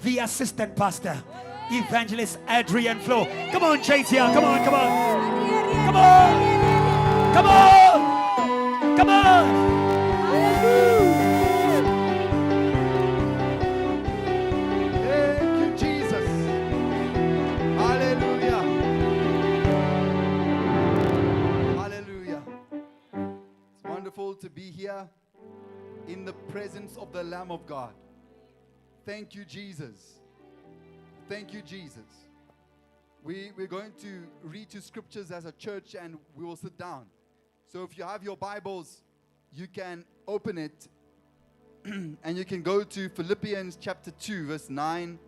the assistant pastor, Evangelist Adrian Flo. Come on, JTL. Come on. Thank you, Jesus. Hallelujah. Hallelujah. It's wonderful to be here in the presence of the Lamb of God. Thank you, Jesus. Thank you, Jesus. We're going to read two scriptures as a church and we will sit down. So if you have your Bibles, you can open it and you can go to Philippians chapter 2, verse 9.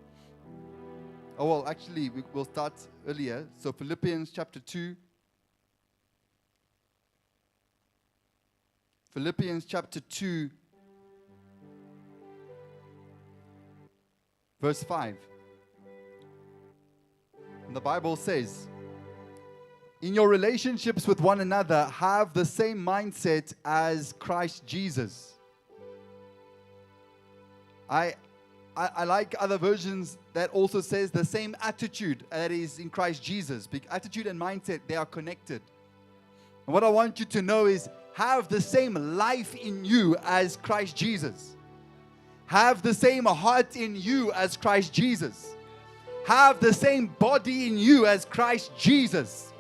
Oh, well, actually, we'll start earlier. So Philippians chapter 2. Philippians chapter 2, verse 5. And the Bible says, in your relationships with one another, have the same mindset as Christ Jesus. I like other versions that also says the same attitude that is in Christ Jesus. Attitude and mindset, they are connected. And what I want you to know is, have the same life in you as Christ Jesus. Have the same heart in you as Christ Jesus. Have the same body in you as Christ Jesus.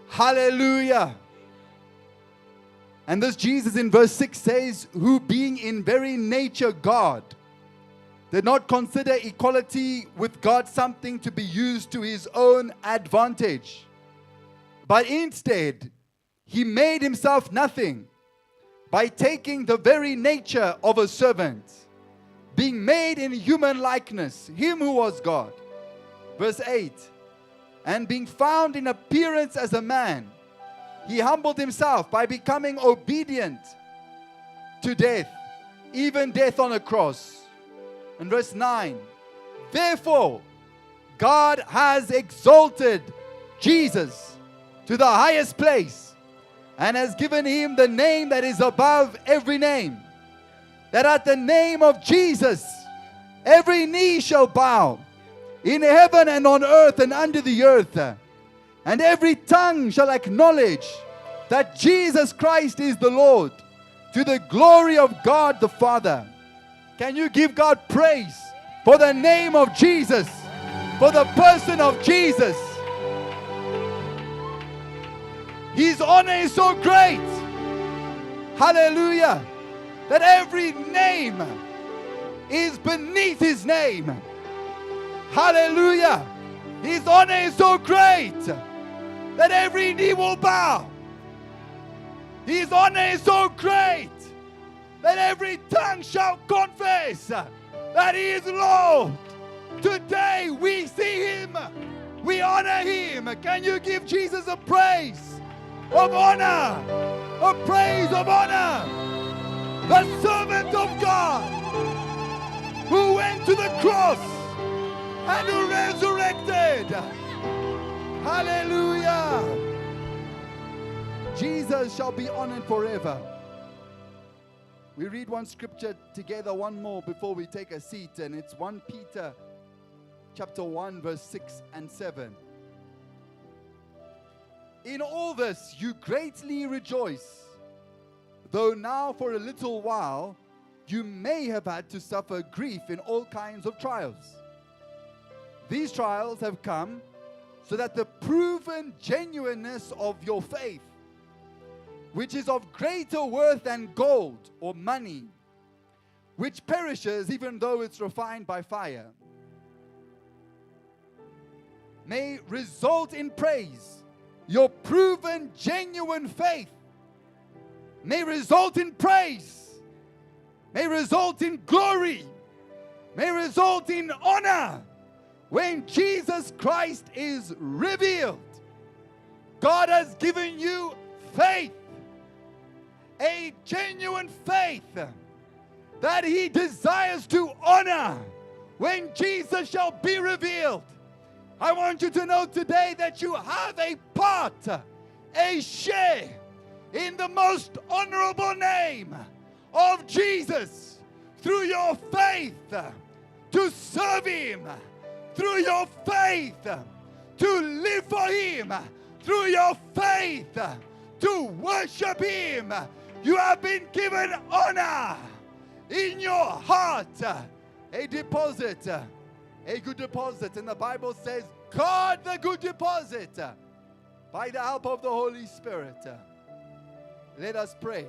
Hallelujah. And this Jesus in verse 6 says, who being in very nature God, did not consider equality with God something to be used to his own advantage. But instead, he made himself nothing by taking the very nature of a servant, being made in human likeness, him who was God. Verse 8, and being found in appearance as a man, he humbled himself by becoming obedient to death, even death on a cross. And verse 9, therefore, God has exalted Jesus to the highest place and has given him the name that is above every name, that at the name of Jesus, every knee shall bow, in heaven and on earth and under the earth, and every tongue shall acknowledge that Jesus Christ is the Lord, to the glory of God the Father. Can you give God praise for the name of Jesus, for the person of Jesus? His honor is so great. Hallelujah. That every name is beneath his name. Hallelujah. His honor is so great that every knee will bow. His honor is so great that every tongue shall confess that he is Lord. Today we see him. We honor him. Can you give Jesus a praise of honor? A praise of honor. The servant of God who went to the cross and who resurrected. Hallelujah. Jesus shall be honored forever. We read one scripture together, one more before we take a seat, and it's 1 Peter chapter 1 verse 6 and 7. In all this you greatly rejoice, though now for a little while you may have had to suffer grief in all kinds of trials. These trials have come so that the proven genuineness of your faith, which is of greater worth than gold or money, which perishes even though it's refined by fire, may result in praise. Your proven genuine faith may result in praise, may result in glory, may result in honor when Jesus Christ is revealed. God has given you faith, a genuine faith that He desires to honor when Jesus shall be revealed. I want you to know today that you have a part, a share in the most honorable name of Jesus through your faith to serve Him, through your faith to live for Him, through your faith to worship Him. You have been given honor in your heart, a deposit, a good deposit. And the Bible says, guard the good deposit by the help of the Holy Spirit. Let us pray.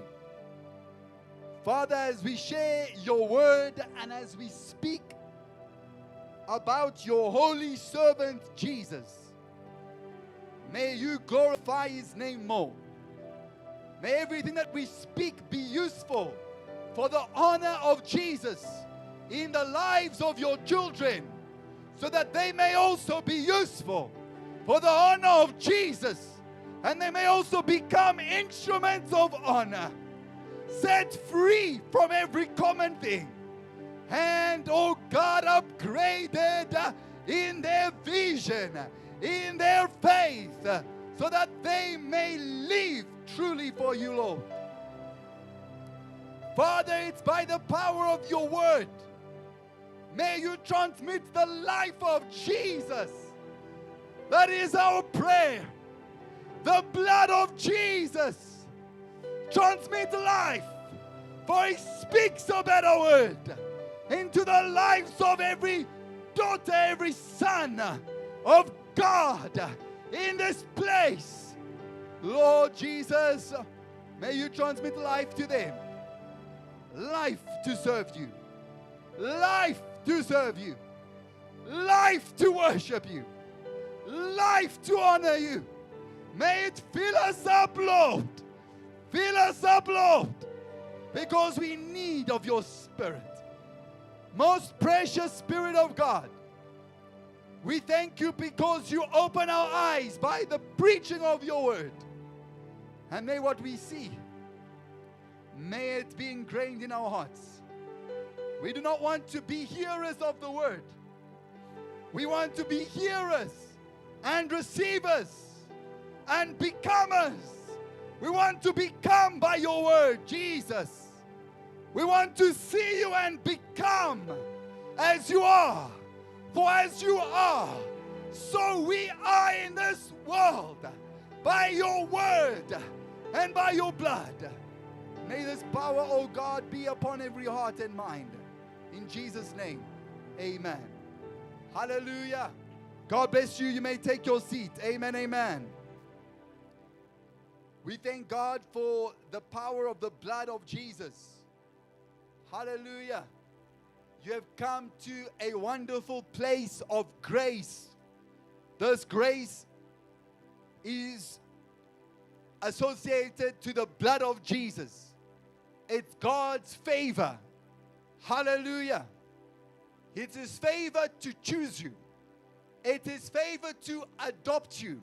Father, as we share your word and as we speak about your holy servant Jesus, may you glorify his name more. May everything that we speak be useful for the honor of Jesus in the lives of your children, so that they may also be useful for the honor of Jesus, and they may also become instruments of honor, set free from every common thing, and, oh God, upgraded in their vision, in their faith, so that they may live truly for you, Lord. Father, it's by the power of your word. May you transmit the life of Jesus. That is our prayer. The blood of Jesus. Transmit life. For He speaks a better word into the lives of every daughter, every son of God in this place. Lord Jesus, may you transmit life to them. Life to serve you. Life to serve you. Life to worship you. Life to honor you. May it fill us up, Lord. Fill us up, Lord, because we need of your Spirit. Most precious Spirit of God, we thank you because you open our eyes by the preaching of your word. And may what we see, may it be ingrained in our hearts. We do not want to be hearers of the word. We want to be hearers and receivers and becomers. We want to become by your word, Jesus. We want to see you and become as you are. For as you are, so we are in this world by your word and by your blood. May this power, oh God, be upon every heart and mind. In Jesus' name, amen. Hallelujah. God bless you. You may take your seat. Amen, amen. We thank God for the power of the blood of Jesus. Hallelujah. You have come to a wonderful place of grace. This grace is associated to the blood of Jesus. It's God's favor. Hallelujah. It's His favor to choose you. It is favor to adopt you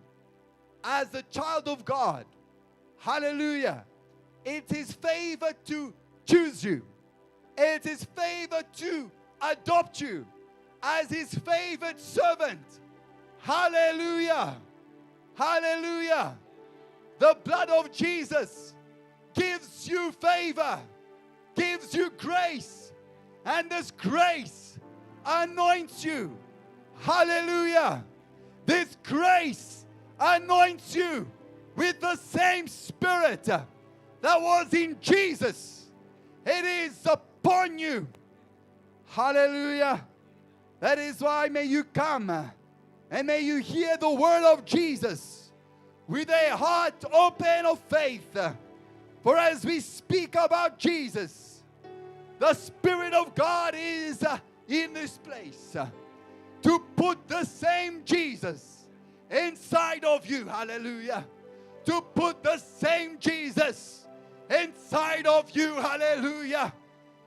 as a child of God. Hallelujah. It is favor to choose you. It is favor to adopt you as His favored servant. Hallelujah. Hallelujah. The blood of Jesus gives you favor, gives you grace, and this grace anoints you. Hallelujah. This grace anoints you with the same Spirit that was in Jesus. It is upon you. Hallelujah. That is why may you come and may you hear the word of Jesus with a heart open of faith. For as we speak about Jesus, the Spirit of God is in this place to put the same Jesus inside of you. Hallelujah. To put the same Jesus inside of you. Hallelujah.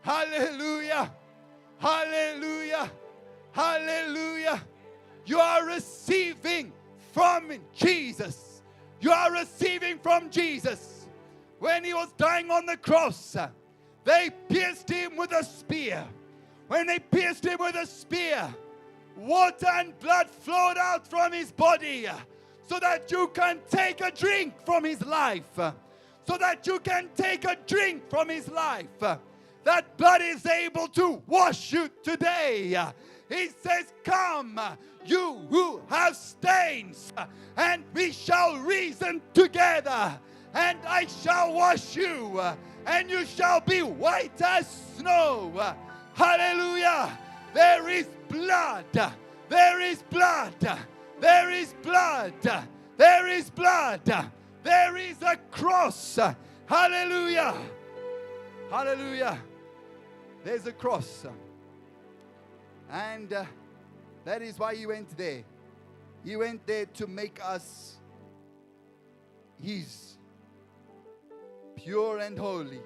Hallelujah. Hallelujah. Hallelujah. You are receiving from Jesus you are receiving from Jesus. When he was dying on the cross, they pierced him with a spear. When they pierced him with a spear, water and blood flowed out from his body so that you can take a drink from his life. So that you can take a drink from his life. That blood is able to wash you today. He says, come, you who have stains, and we shall reason together, and I shall wash you, and you shall be white as snow. Hallelujah. There is blood. There is blood. There is blood. There is blood. There is a cross. Hallelujah. Hallelujah. There's a cross. And that is why he went there. He went there to make us his pure and holy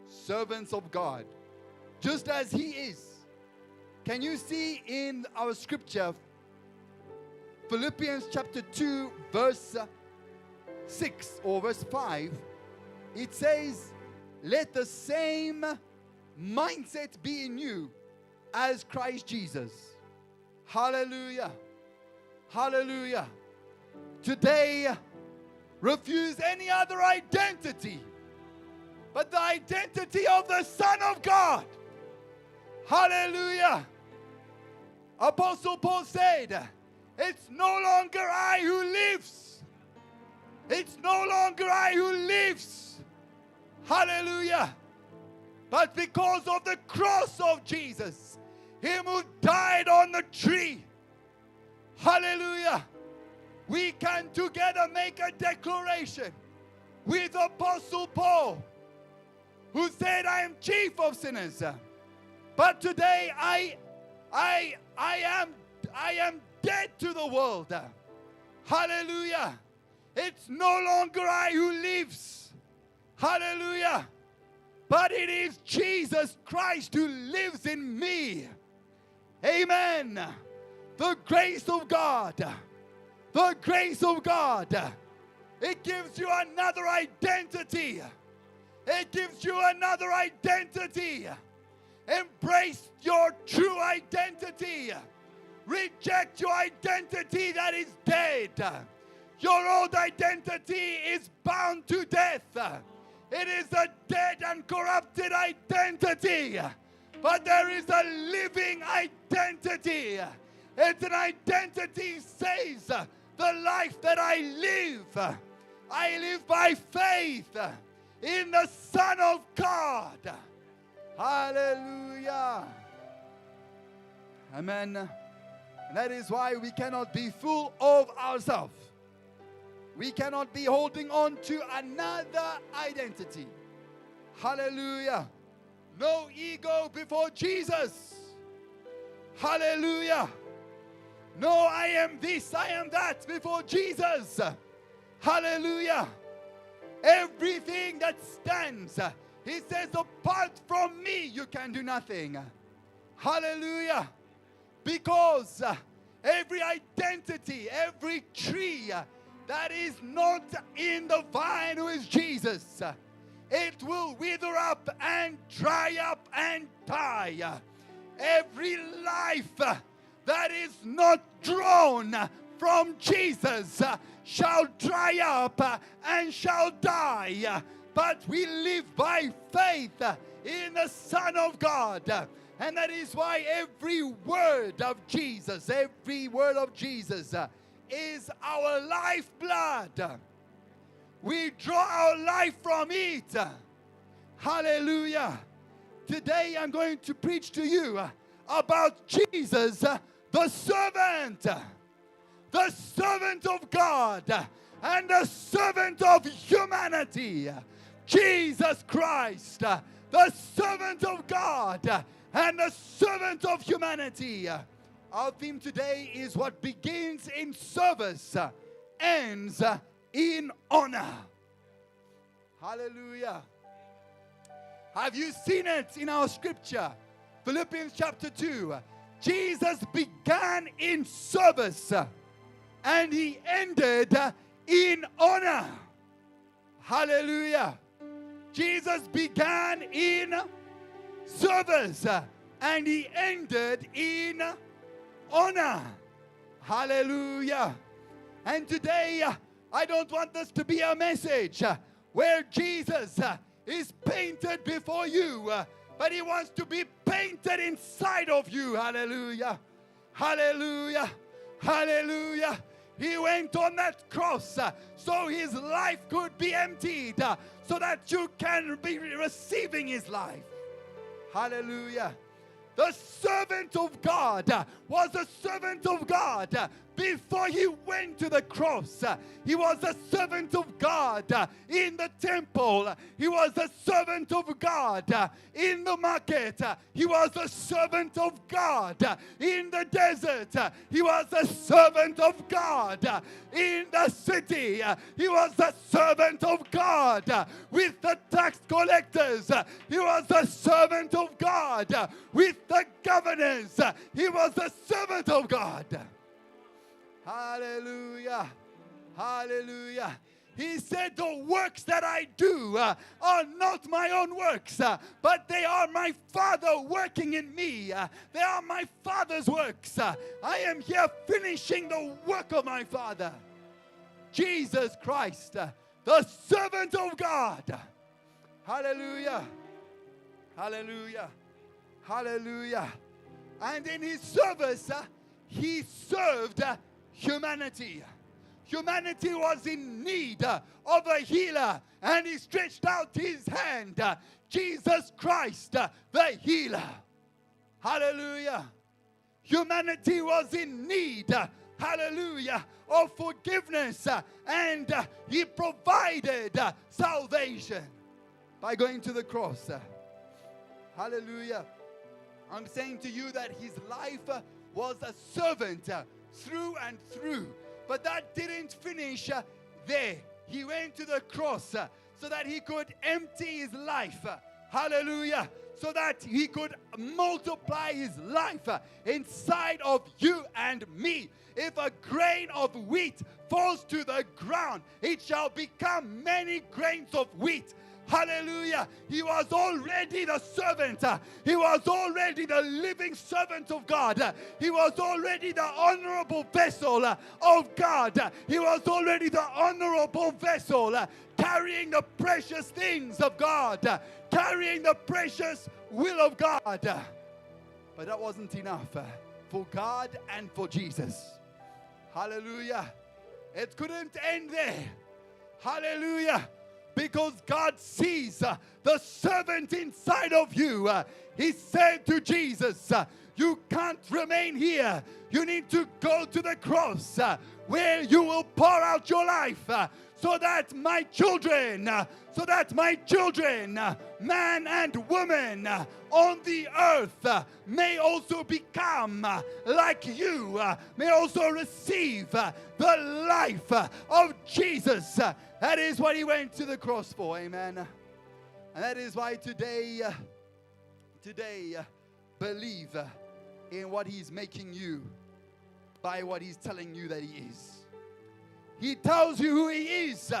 servants of God, just as he is. Can you see in our scripture, Philippians chapter 2, verse 6 or verse 5, it says, let the same mindset be in you as Christ Jesus. Hallelujah. Hallelujah. Today, refuse any other identity but the identity of the Son of God. Hallelujah. Apostle Paul said, it's no longer I who lives. It's no longer I who lives. Hallelujah. But because of the cross of Jesus, him who died on the tree. Hallelujah. We can together make a declaration with Apostle Paul, who said, I am chief of sinners. But today I am dead to the world. Hallelujah. It's no longer I who lives. Hallelujah. But it is Jesus Christ who lives in me. Amen. The grace of God. The grace of God. It gives you another identity. It gives you another identity. Embrace your true identity. Reject your identity that is dead. Your old identity is bound to death. It is a dead and corrupted identity. But there is a living identity. It's an identity says, the life that I live by faith in the Son of God. Hallelujah. Amen. And that is why we cannot be full of ourselves. We cannot be holding on to another identity. Hallelujah. No ego before Jesus. Hallelujah. No, I am this, I am that before Jesus. Hallelujah. Everything that stands, he says, apart from me, you can do nothing. Hallelujah. Because every identity, every tree that is not in the vine, who is Jesus, it will wither up and dry up and die. Every life that is not drawn from Jesus shall dry up and shall die. But we live by faith in the Son of God. And that is why every word of Jesus is our lifeblood. We draw our life from it. Hallelujah. Today I'm going to preach to you about Jesus, the servant of God and the servant of humanity. Jesus Christ, the servant of God and the servant of humanity. Our theme today is what begins in service, ends in honor. Hallelujah. Have you seen it in our scripture? Philippians chapter 2. Jesus began in service and he ended in honor. Hallelujah. Jesus began in service and he ended in honor. Hallelujah. And today, I don't want this to be a message where Jesus is painted before you, but he wants to be painted inside of you. Hallelujah. Hallelujah. Hallelujah. He went on that cross so his life could be emptied, so that you can be receiving his life. Hallelujah. The servant of God was a servant of God before he went to the cross. He was a servant of God in the temple. He was a servant of God in the market. He was a servant of God in the desert. He was a servant of God in the city. He was a servant of God with the tax collectors. He was a servant of God with the governors. He was a servant of God. Hallelujah. Hallelujah. He said, the works that I do are not my own works, but they are my Father working in me. They are my Father's works. I am here finishing the work of my Father. Jesus Christ, the servant of God. Hallelujah. Hallelujah. Hallelujah. And in his service, he served humanity. Humanity was in need of a healer, and he stretched out his hand. Jesus Christ, the healer. Hallelujah. Humanity was in need, hallelujah, of forgiveness, and he provided salvation by going to the cross. Hallelujah. I'm saying to you that his life was a servant through and through. But that didn't finish there. He went to the cross so that he could empty his life. Hallelujah. So that he could multiply his life inside of you and me. If a grain of wheat falls to the ground, it shall become many grains of wheat. Hallelujah. He was already the servant. He was already the living servant of God. He was already the honorable vessel of God. He was already the honorable vessel carrying the precious things of God, carrying the precious will of God. But that wasn't enough for God and for Jesus. Hallelujah. It couldn't end there. Hallelujah. Because God sees the servant inside of you. He said to Jesus, you can't remain here. You need to go to the cross where you will pour out your life so that my children, man and woman on the earth may also become like you, may also receive the life of Jesus. That is what he went to the cross for, amen. And that is why today, believe in what he's making you by what he's telling you that he is. He tells you who he is,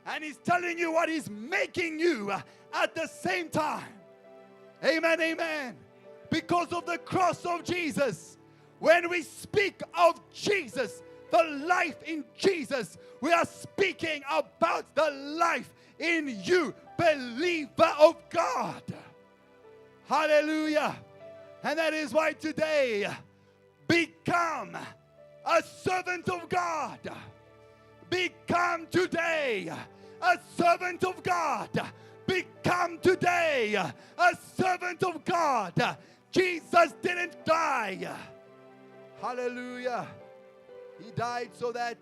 and he's telling you what he's making you at the same time. Amen, amen. Because of the cross of Jesus, when we speak of Jesus, the life in Jesus, we are speaking about the life in you, believer of God. Hallelujah. And that is why today, become a servant of God. Become today a servant of God. Become today a servant of God. Jesus didn't die. Hallelujah. He died so that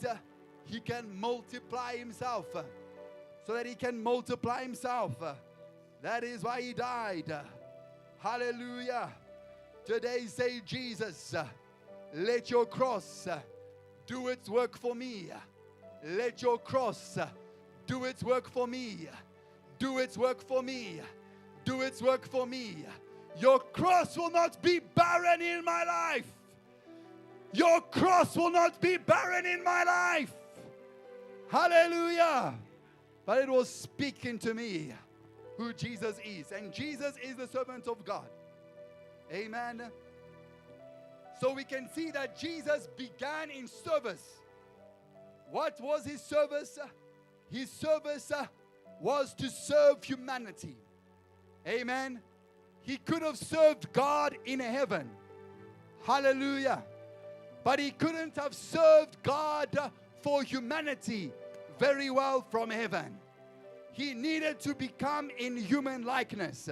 he can multiply himself. So that he can multiply himself. That is why he died. Hallelujah. Today say, Jesus, let your cross do its work for me. Let your cross do its work for me. Do its work for me. Do its work for me. Your cross will not be barren in my life. Your cross will not be barren in my life. Hallelujah. But it was speaking to me who Jesus is. And Jesus is the servant of God. Amen. So we can see that Jesus began in service. What was his service? His service was to serve humanity. Amen. He could have served God in heaven. Hallelujah. But he couldn't have served God for humanity very well from heaven. He needed to become in human likeness.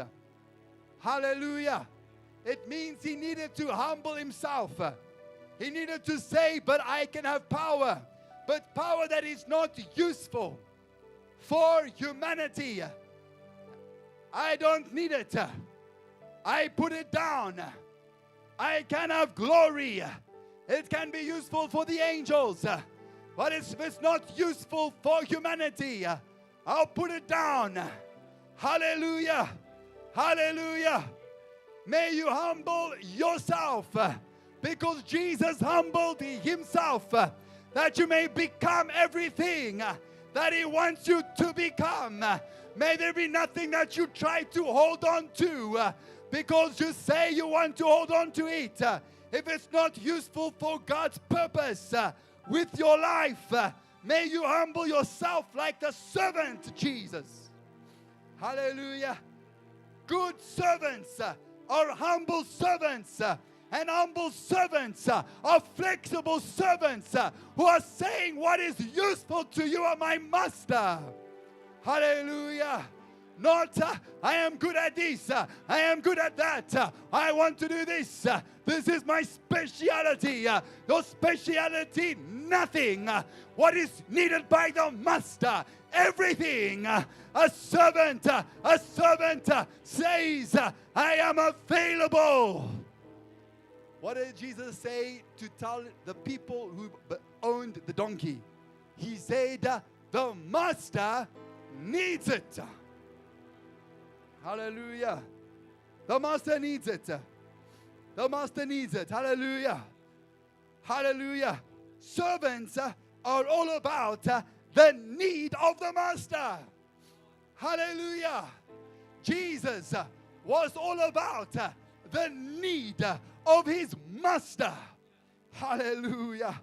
Hallelujah. It means he needed to humble himself. He needed to say, but I can have power. But power that is not useful for humanity. I don't need it. I put it down. I can have glory. It can be useful for the angels. But if it's not useful for humanity, I'll put it down. Hallelujah. Hallelujah. May you humble yourself because Jesus humbled himself that you may become everything that he wants you to become. May there be nothing that you try to hold on to because you say you want to hold on to it. If it's not useful for God's purpose with your life, may you humble yourself like the servant Jesus. Hallelujah. Good servants are humble servants. And humble servants are flexible servants who are saying what is useful to you are my master. Hallelujah. Not, I am good at this, I am good at that, I want to do this. This is my speciality. Your speciality, nothing. What is needed by the master, everything. A servant says, I am available. What did Jesus say to tell the people who owned the donkey? He said, the master needs it. Hallelujah. The master needs it. The master needs it. Hallelujah. Hallelujah. Servants are all about the need of the master. Hallelujah. Jesus was all about the need of his master. Hallelujah.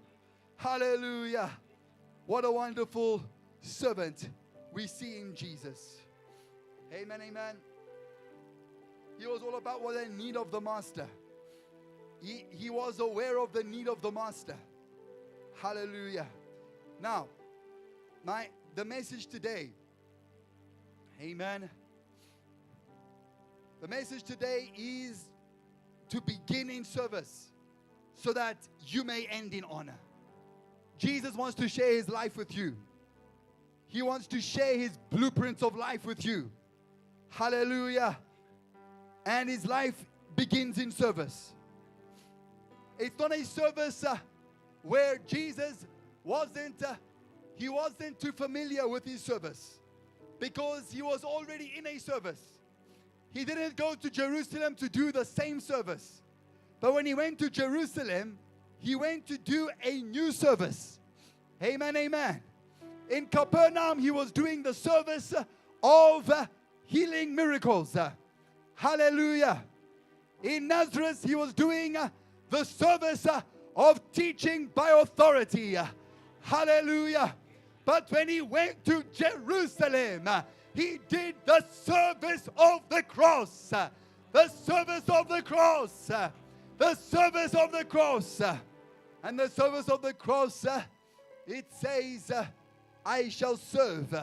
Hallelujah. What a wonderful servant we see in Jesus. Amen, amen. He was all about what the need of the master. He was aware of the need of the master. Hallelujah. Now, the message today, amen. The message today is to begin in service so that you may end in honor. Jesus wants to share his life with you. He wants to share his blueprints of life with you. Hallelujah. And his life begins in service. It's not a service where Jesus wasn't too familiar with his service because he was already in a service. He didn't go to Jerusalem to do the same service. But when he went to Jerusalem, he went to do a new service. Amen, amen. In Capernaum, he was doing the service of healing miracles. Hallelujah. In Nazareth, he was doing the service of teaching by authority. Hallelujah. But when he went to Jerusalem, he did the service of the cross. The service of the cross. The service of the cross. And the service of the cross, it says, I shall serve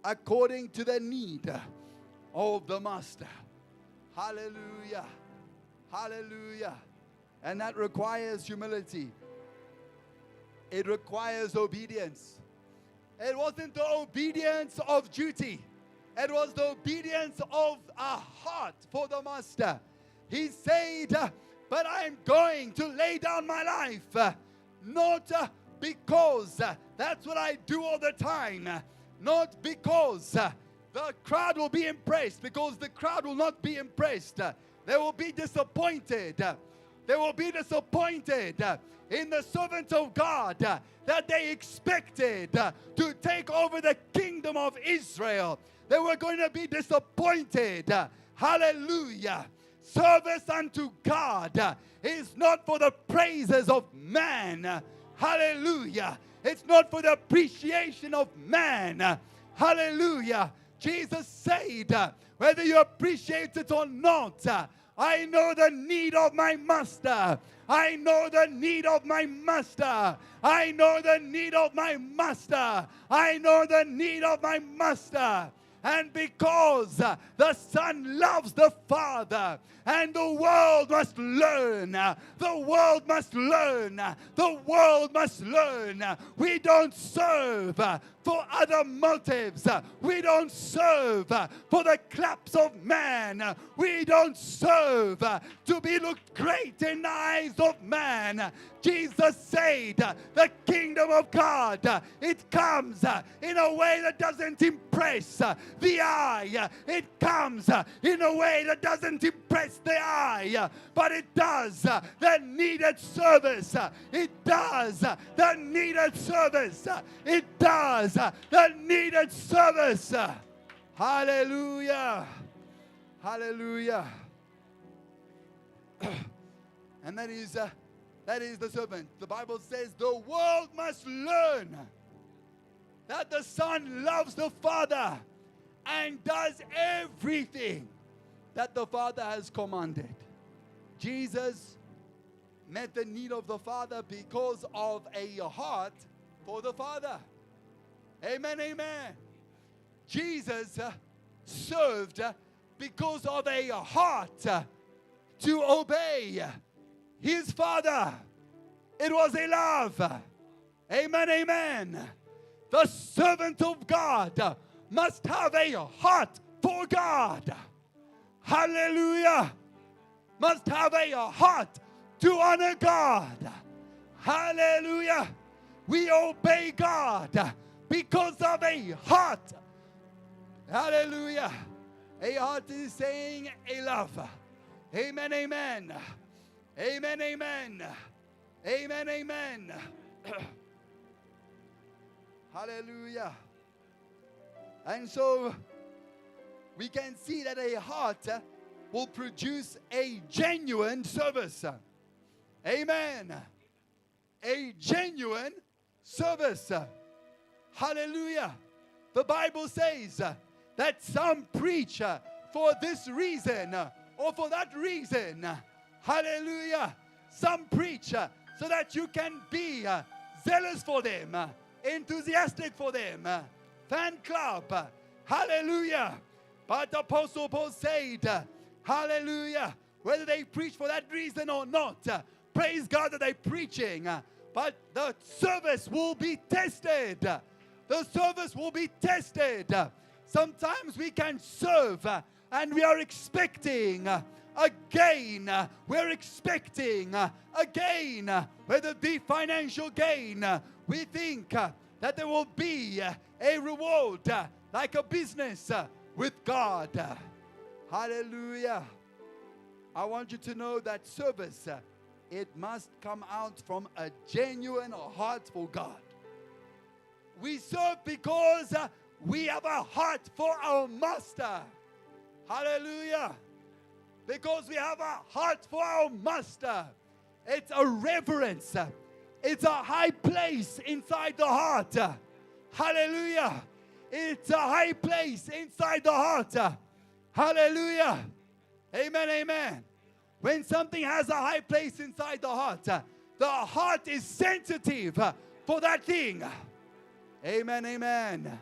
according to the need of the master. Hallelujah. Hallelujah. And that requires humility. It requires obedience. It wasn't the obedience of duty. It was the obedience of a heart for the master. He said, but I'm going to lay down my life. Not because that's what I do all the time. Not because the crowd will be impressed. Because the crowd will not be impressed. They will be disappointed. They will be disappointed in the servants of God that they expected to take over the kingdom of Israel. They were going to be disappointed. Hallelujah. Service unto God is not for the praises of man. Hallelujah. It's not for the appreciation of man. Hallelujah. Jesus said, whether you appreciate it or not, I know the need of my master. I know the need of my master. I know the need of my master. I know the need of my master. And because the Son loves the Father, and the world must learn, the world must learn, the world must learn. We don't serve for other motives. We don't serve for the claps of man. We don't serve to be looked great in the eyes of man. Jesus said, the kingdom of God, it comes in a way that doesn't impress the eye. It comes in a way that doesn't impress the eye, but it does the needed service. It does the needed service. It does the needed service. Hallelujah. Hallelujah. And that is the servant. The Bible says the world must learn that the Son loves the Father and does everything that the Father has commanded. Jesus met the need of the Father because of a heart for the Father. Amen, amen. Jesus served because of a heart to obey his Father. It was a love. Amen, amen. The servant of God must have a heart for God. Hallelujah. Must have a heart to honor God. Hallelujah. We obey God because of a heart. Hallelujah. A heart is saying a love. Amen, amen. Amen, amen. Amen, amen. Hallelujah. And so we can see that a heart will produce a genuine service. Amen. A genuine service. Hallelujah. The Bible says that some preach for this reason or for that reason. Hallelujah. Some preach so that you can be zealous for them, enthusiastic for them, fan club. Hallelujah. But Apostle Paul said, hallelujah, whether they preach for that reason or not, praise God that they're preaching. But the service will be tested. The service will be tested. Sometimes we can serve and we are expecting a gain. We're expecting a gain, whether it be financial gain. We think that there will be a reward like a business with God. Hallelujah. I want you to know that service, it must come out from a genuine heart for God. We serve because we have a heart for our Master. Hallelujah. Because we have a heart for our Master. It's a reverence. It's a high place inside the heart. Hallelujah. It's a high place inside the heart. Hallelujah. Amen, amen. When something has a high place inside the heart is sensitive for that thing. Amen, amen.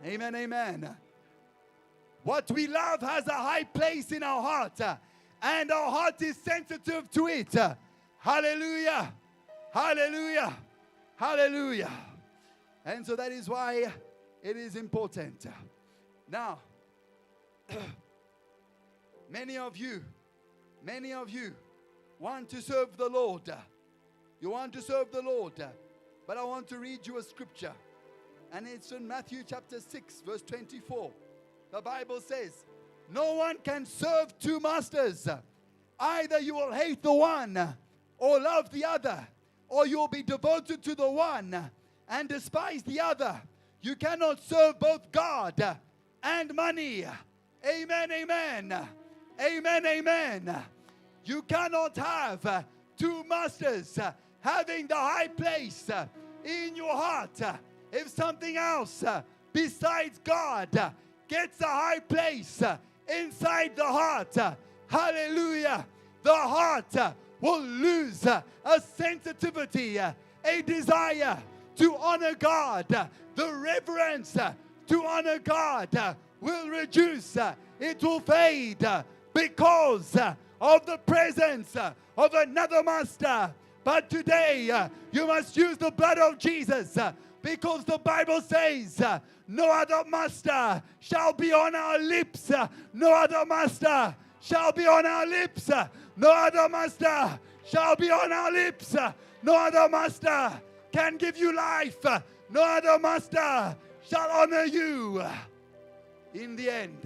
Amen, amen. What we love has a high place in our heart, and our heart is sensitive to it. Hallelujah. Hallelujah. Hallelujah. And so that is why it is important. Now, many of you want to serve the Lord. You want to serve the Lord. But I want to read you a scripture. And it's in Matthew chapter 6, verse 24. The Bible says, no one can serve two masters. Either you will hate the one or love the other, or you will be devoted to the one and despise the other. You cannot serve both God and money. Amen, amen. Amen, amen. You cannot have two masters having the high place in your heart. If something else besides God gets a high place inside the heart, hallelujah, the heart will lose a sensitivity, a desire to honor God. The reverence to honor God will reduce. It will fade because of the presence of another master. But today, you must use the blood of Jesus because the Bible says, no other master shall be on our lips. No other master shall be on our lips. No other master shall be on our lips. No other master can give you life. No other master shall honor you. In the end,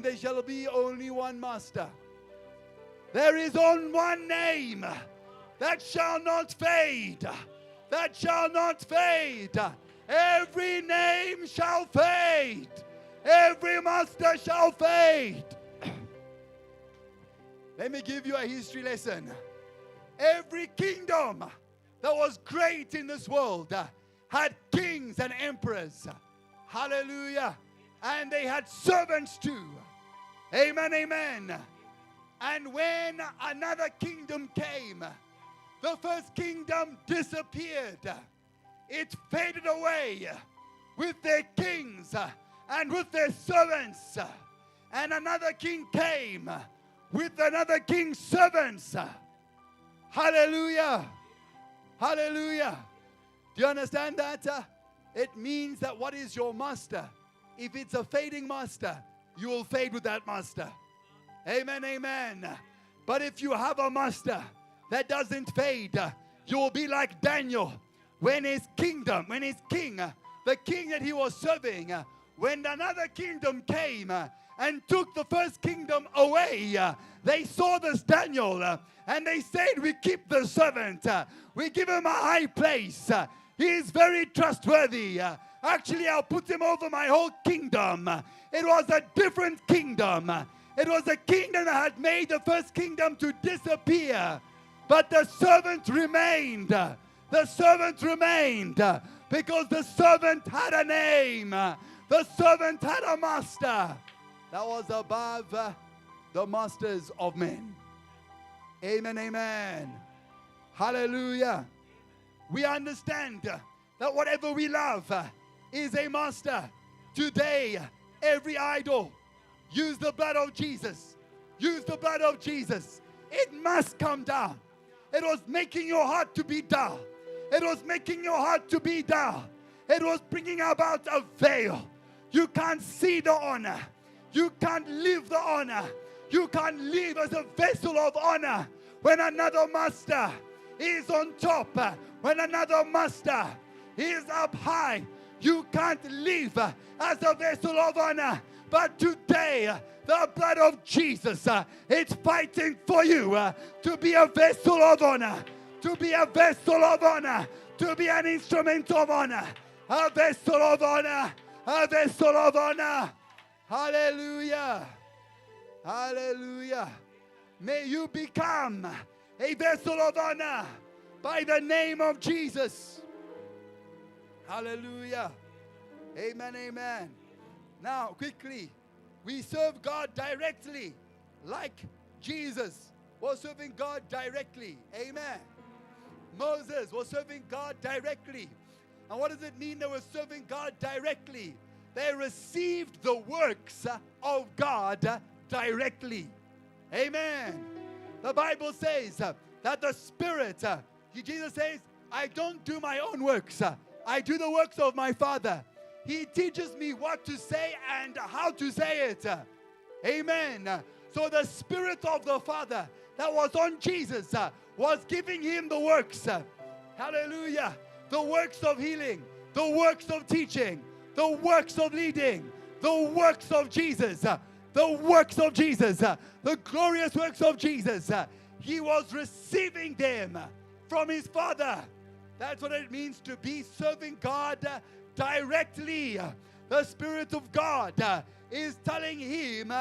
there shall be only one master. There is only one name that shall not fade. That shall not fade. Every name shall fade. Every master shall fade. Let me give you a history lesson. Every kingdom that was great in this world had kings and emperors. Hallelujah. And they had servants too. Amen, amen. And when another kingdom came, the first kingdom disappeared. It faded away with their kings and with their servants. And another king came with another king's servants. Hallelujah. Hallelujah. Do you understand that? It means that what is your master? If it's a fading master, you will fade with that master. Amen, amen. But if you have a master that doesn't fade, you will be like Daniel when his kingdom, when his king, the king that he was serving, when another kingdom came and took the first kingdom away, they saw this Daniel and they said, we keep the servant. We give him a high place. He is very trustworthy. Actually, I'll put him over my whole kingdom. It was a different kingdom. It was a kingdom that had made the first kingdom to disappear. But the servant remained. The servant remained because the servant had a name. The servant had a master that was above the masters of men. Amen, amen. Hallelujah. We understand that whatever we love is a master. Today, every idol, use the blood of Jesus. Use the blood of Jesus. It must come down. It was making your heart to be dull. It was making your heart to be dull. It was bringing about a veil. You can't see the honor. You can't live the honor. You can't live as a vessel of honor when another master is on top. When another master is up high, you can't live as a vessel of honor. But today, the blood of Jesus, it's fighting for you to be a vessel of honor, to be a vessel of honor, to be an instrument of honor, a vessel of honor, a vessel of honor. Hallelujah. Hallelujah. May you become a vessel of honor by the name of Jesus. Hallelujah. Amen, amen. Now, quickly, we serve God directly like Jesus was serving God directly. Amen. Moses was serving God directly. And what does it mean they were serving God directly? They received the works of God directly. Amen. The Bible says that the Spirit, Jesus says, I don't do my own works. I do the works of my Father. He teaches me what to say and how to say it. Amen. So the Spirit of the Father that was on Jesus was giving him the works. Hallelujah. The works of healing, the works of teaching, the works of leading, the works of Jesus the works of Jesus, the glorious works of Jesus. He was receiving them from his Father. That's what it means to be serving God directly. The Spirit of God is telling him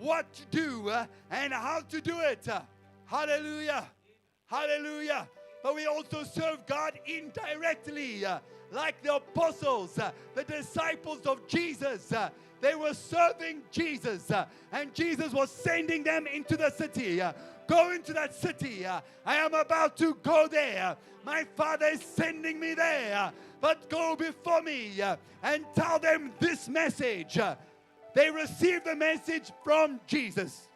what to do and how to do it. Hallelujah. Hallelujah. But we also serve God indirectly, like the apostles, the disciples of Jesus. They were serving Jesus, and Jesus was sending them into the city. Go into that city. I am about to go there. My Father is sending me there. But go before me and tell them this message. They received the message from Jesus.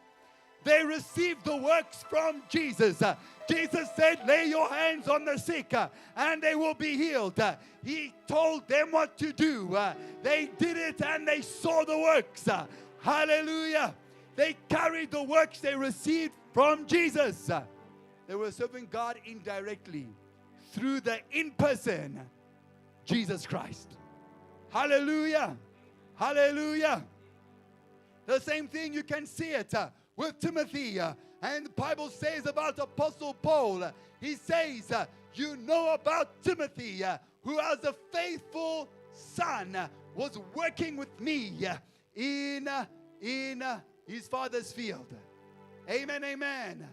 They received the works from Jesus. Jesus said, lay your hands on the sick and they will be healed. He told them what to do. They did it and they saw the works. Hallelujah. They carried the works they received from Jesus. They were serving God indirectly through the in-person Jesus Christ. Hallelujah. Hallelujah. The same thing, you can see it with Timothy. And the Bible says about Apostle Paul, he says, you know about Timothy, who as a faithful son was working with me in his father's field. Amen, amen.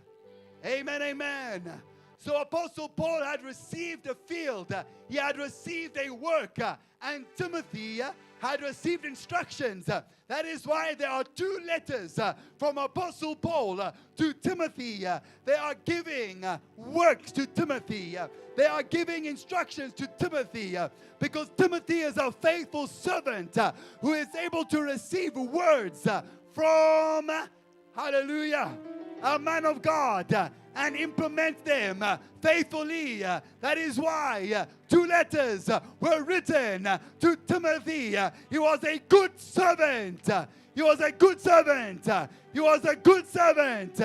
Amen, amen. So Apostle Paul had received a field. He had received a work. And Timothy had received instructions. That is why there are two letters from Apostle Paul to Timothy. They are giving works to Timothy. They are giving instructions to Timothy because Timothy is a faithful servant who is able to receive words from, hallelujah, a man of God and implement them faithfully. That is why two letters were written to Timothy. He was a good servant. He was a good servant. He was a good servant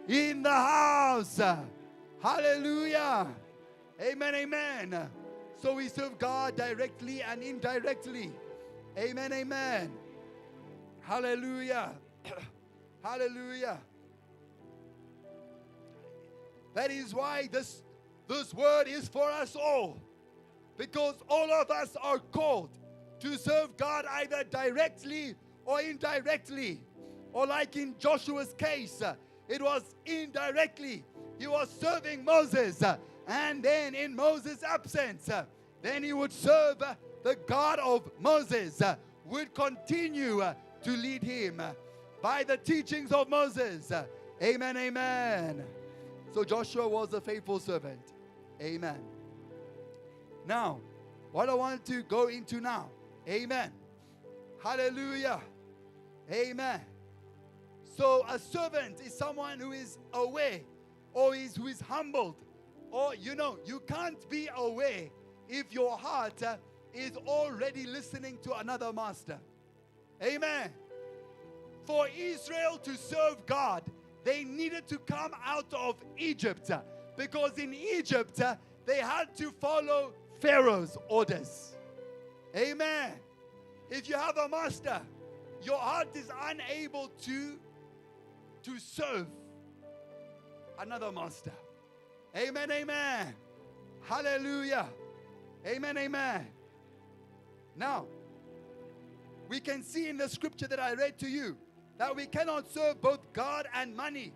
in the house. Hallelujah. Amen, amen. So we serve God directly and indirectly. Amen, amen. Hallelujah. Hallelujah. That is why this word is for us all. Because all of us are called to serve God either directly or indirectly. Or like in Joshua's case, it was indirectly. He was serving Moses. And then in Moses' absence, then he would serve the God of Moses. Would continue to lead him by the teachings of Moses. Amen, amen. So Joshua was a faithful servant. Amen. Now, what I want to go into now. Amen. Hallelujah. Amen. So a servant is someone who is aware or who is humbled. Or, you can't be aware if your heart is already listening to another master. Amen. For Israel to serve God, they needed to come out of Egypt because in Egypt they had to follow Pharaoh's orders. Amen. If you have a master, your heart is unable to serve another master. Amen, amen. Hallelujah. Amen, amen. Now, we can see in the scripture that I read to you that we cannot serve both God and money.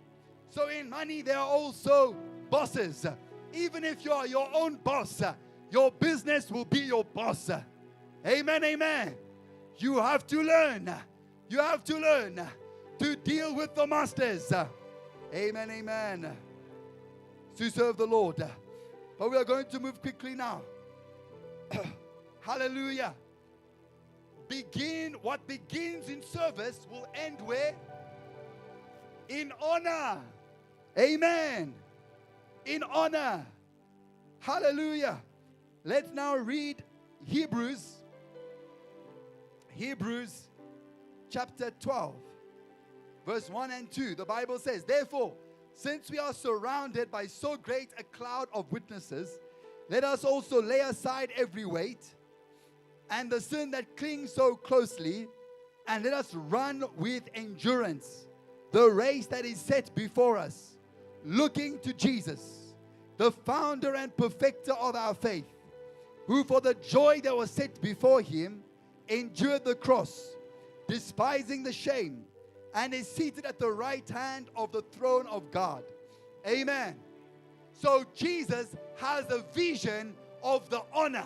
So in money, there are also bosses. Even if you are your own boss, your business will be your boss. Amen, amen. You have to learn. You have to learn to deal with the masters. Amen, amen. To serve the Lord. But we are going to move quickly now. Hallelujah. What begins in service will end where? In honor. Amen. In honor. Hallelujah. Let's now read Hebrews chapter 12, verse 1 and 2. The Bible says, therefore, since we are surrounded by so great a cloud of witnesses, let us also lay aside every weight and the sin that clings so closely, and let us run with endurance the race that is set before us, looking to Jesus, the founder and perfecter of our faith, who for the joy that was set before him endured the cross, despising the shame, and is seated at the right hand of the throne of God. Amen. So Jesus has a vision of the honor.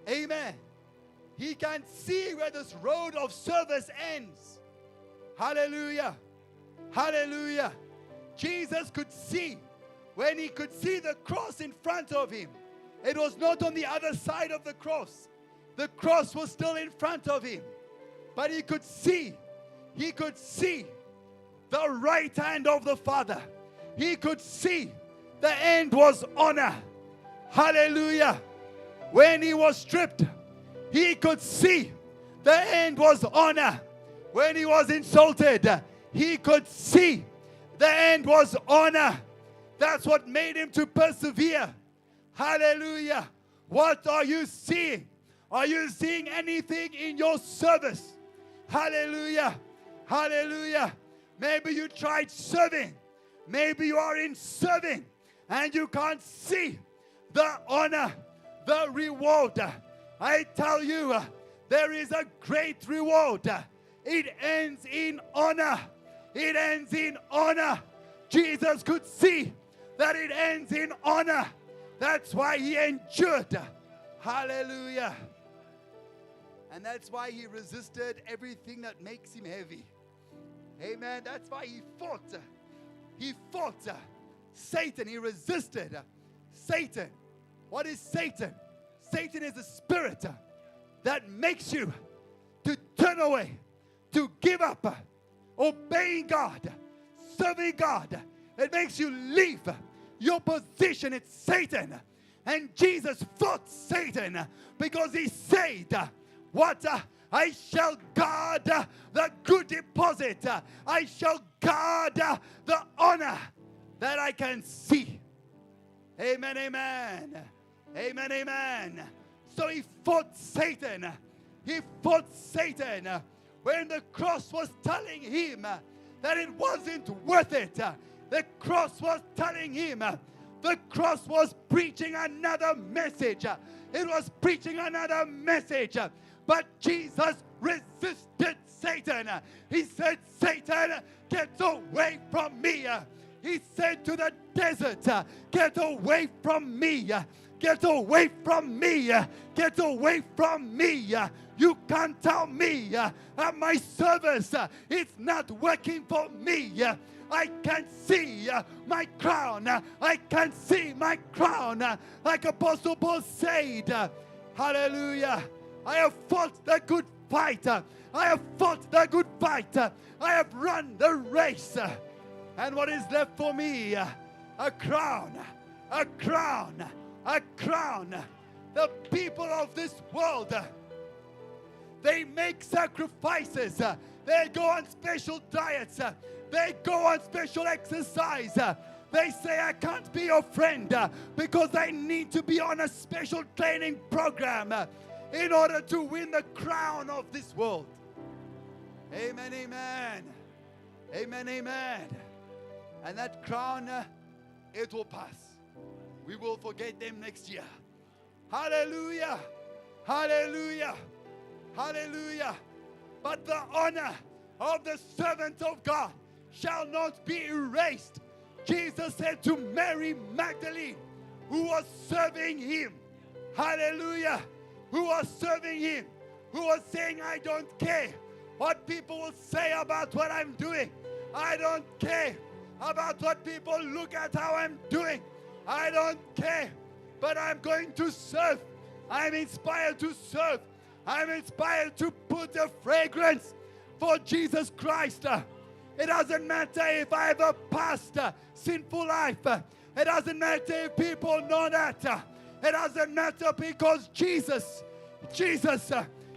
Amen. He can see where this road of service ends. Hallelujah. Hallelujah. Jesus could see when he could see the cross in front of him. It was not on the other side of the cross. The cross was still in front of him. But he could see the right hand of the Father. He could see the end was honor. Hallelujah. When he was stripped, he could see the end was honor. When he was insulted, he could see the end was honor. That's what made him to persevere. Hallelujah. What are you seeing? Are you seeing anything in your service? Hallelujah. Hallelujah. Maybe you tried serving. Maybe you are in serving and you can't see the honor, the reward. I tell you, there is a great reward. It ends in honor. It ends in honor. Jesus could see that it ends in honor. That's why he endured. Hallelujah. And that's why he resisted everything that makes him heavy. Amen. That's why he fought. He fought Satan. He resisted Satan. What is Satan? Satan is a spirit that makes you to turn away, to give up, obeying God, serving God. It makes you leave your position. It's Satan. And Jesus fought Satan because he said, what? I shall guard the good deposit. I shall guard the honor that I can see. Amen, amen. Amen, amen. So he fought Satan. He fought Satan when the cross was telling him that it wasn't worth it. The cross was telling him, the cross was preaching another message. It was preaching another message. But Jesus resisted Satan. He said, Satan, get away from me. He said to the desert, get away from me. Get away from me. Get away from me. You can't tell me my service it's not working for me. I can see my crown. I can see my crown. Like Apostle Paul said, hallelujah. I have fought the good fight. I have fought the good fight. I have run the race. And what is left for me? A crown. A crown. A crown. The people of this world, they make sacrifices. They go on special diets. They go on special exercise. They say, I can't be your friend because I need to be on a special training program in order to win the crown of this world. Amen, amen. Amen, amen. And that crown, it will pass. We will forget them next year. Hallelujah. Hallelujah. Hallelujah. But the honor of the servant of God shall not be erased. Jesus said to Mary Magdalene, who was serving him, hallelujah, who was serving him, who was saying, I don't care what people will say about what I'm doing. I don't care about what people look at how I'm doing. I don't care, but I'm going to serve. I'm inspired to serve. I'm inspired to put a fragrance for Jesus Christ. It doesn't matter if I have a past sinful life. It doesn't matter if people know that. It doesn't matter because Jesus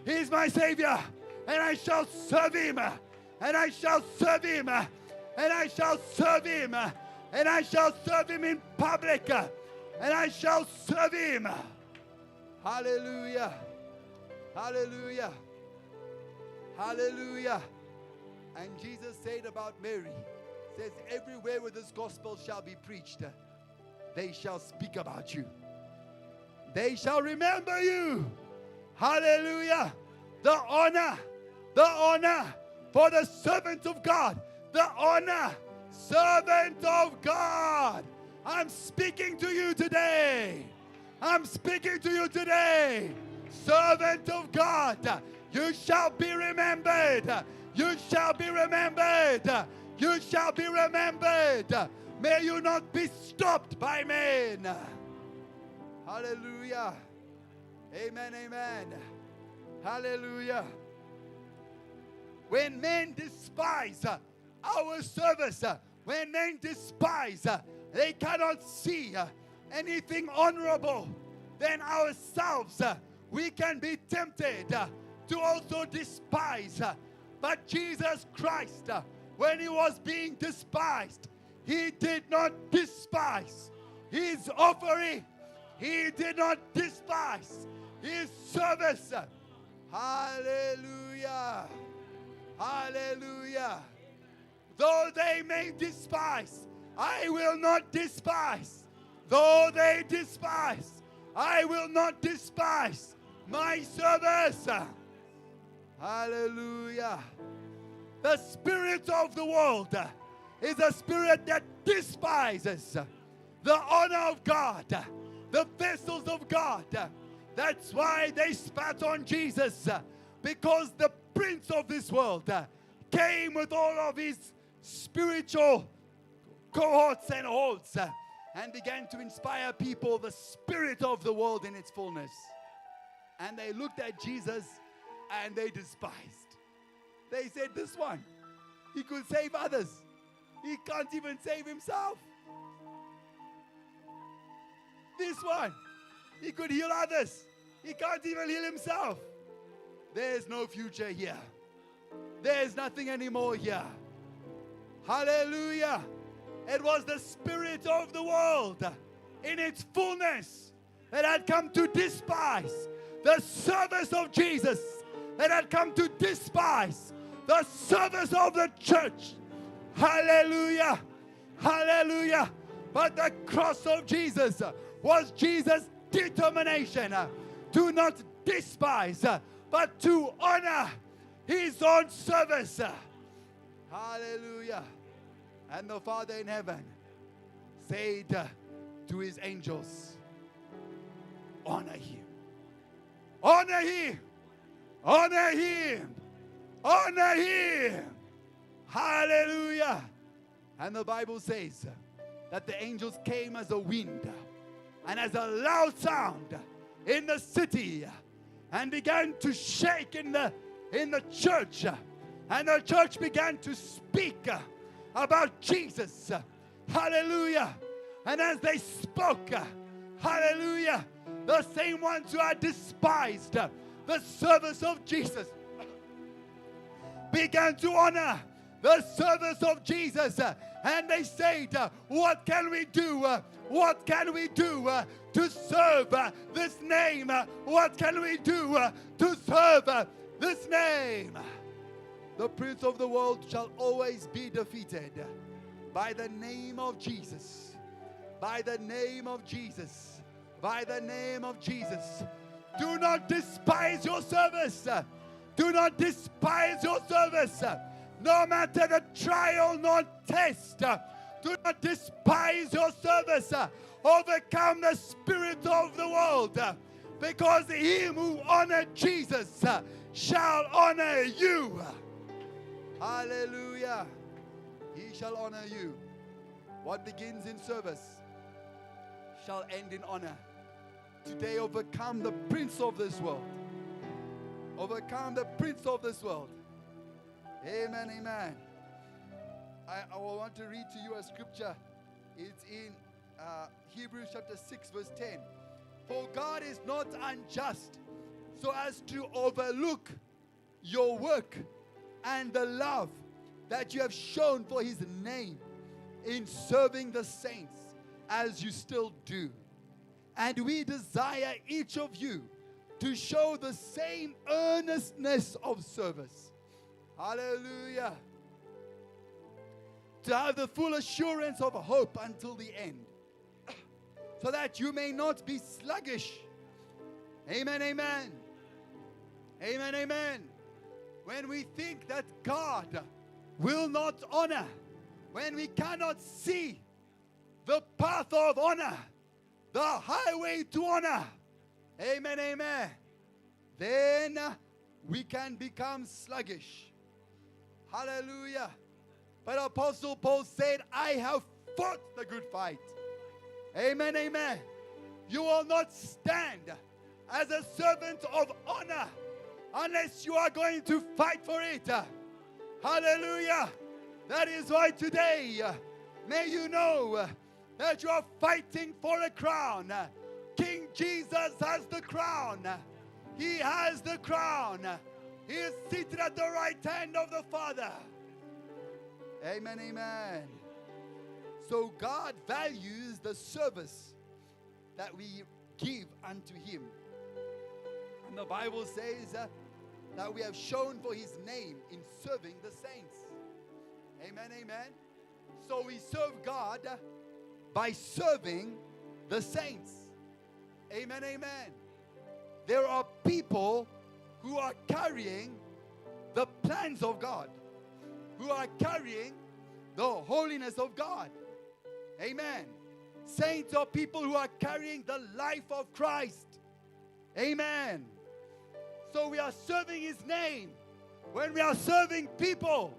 is my Savior. And I shall serve Him. And I shall serve Him. And I shall serve Him. And I shall serve Him in public. And I shall serve Him. Hallelujah. Hallelujah. Hallelujah. And Jesus said about Mary, says, everywhere where this gospel shall be preached, they shall speak about you. They shall remember you. Hallelujah. The honor for the servant of God. The honor, servant of God. I'm speaking to you today. I'm speaking to you today. Servant of God, you shall be remembered. You shall be remembered. You shall be remembered. May you not be stopped by men. Hallelujah. Amen, amen. Hallelujah. When men despise our service, when men despise, they cannot see anything honorable, then ourselves, we can be tempted to also despise. But Jesus Christ, when he was being despised, he did not despise his offering. He did not despise his service. Hallelujah. Hallelujah. Though they may despise, I will not despise. Though they despise, I will not despise my service. Hallelujah. The spirit of the world is a spirit that despises the honor of God, the vessels of God. That's why they spat on Jesus, because the prince of this world came with all of his spiritual cohorts and hordes and began to inspire people, the spirit of the world in its fullness. And they looked at Jesus and they despised. They said, this one, he could save others. He can't even save himself. This one, he could heal others. He can't even heal himself. There's no future here. There's nothing anymore here. Hallelujah. It was the spirit of the world in its fullness that had come to despise the service of Jesus, that had come to despise the service of the church. Hallelujah. Hallelujah. But the cross of Jesus was Jesus' determination to not despise, but to honor his own service. Hallelujah. And the Father in heaven said to his angels, honor him. Honor him. Honor him. Honor him. Hallelujah. And the Bible says that the angels came as a wind and as a loud sound in the city and began to shake in the church. And the church began to speak about Jesus. Hallelujah. And as they spoke, hallelujah, the same ones who had despised the service of Jesus began to honor the service of Jesus. And they said, what can we do? What can we do to serve this name? What can we do to serve this name? The prince of the world shall always be defeated by the name of Jesus. By the name of Jesus. By the name of Jesus. Do not despise your service. Do not despise your service. No matter the trial nor test. Do not despise your service. Overcome the spirit of the world. Because him who honored Jesus shall honor you. Hallelujah. He shall honor you. What begins in service shall end in honor. Today overcome the prince of this world. Overcome the prince of this world. Amen, amen. I want to read to you a scripture. It's in Hebrews chapter 6 verse 10. For God is not unjust so as to overlook your work and the love that you have shown for his name in serving the saints as you still do. And we desire each of you to show the same earnestness of service Hallelujah. To have the full assurance of hope until the end, so that you may not be sluggish. Amen, amen. Amen, amen. When we think that God will not honor, when we cannot see the path of honor, the highway to honor, amen, amen, then we can become sluggish. Hallelujah. But Apostle Paul said, I have fought the good fight. Amen, amen. You will not stand as a servant of honor unless you are going to fight for it. Hallelujah. That is why today, may you know that you are fighting for a crown. King Jesus has the crown. He has the crown. He is seated at the right hand of the Father. Amen, amen. So God values the service that we give unto Him. And the Bible says that we have shown for His name in serving the saints. Amen, amen. So we serve God by serving the saints. Amen, amen. There are people who are carrying the plans of God, who are carrying the holiness of God. Amen. Saints are people who are carrying the life of Christ. Amen. So we are serving His name when we are serving people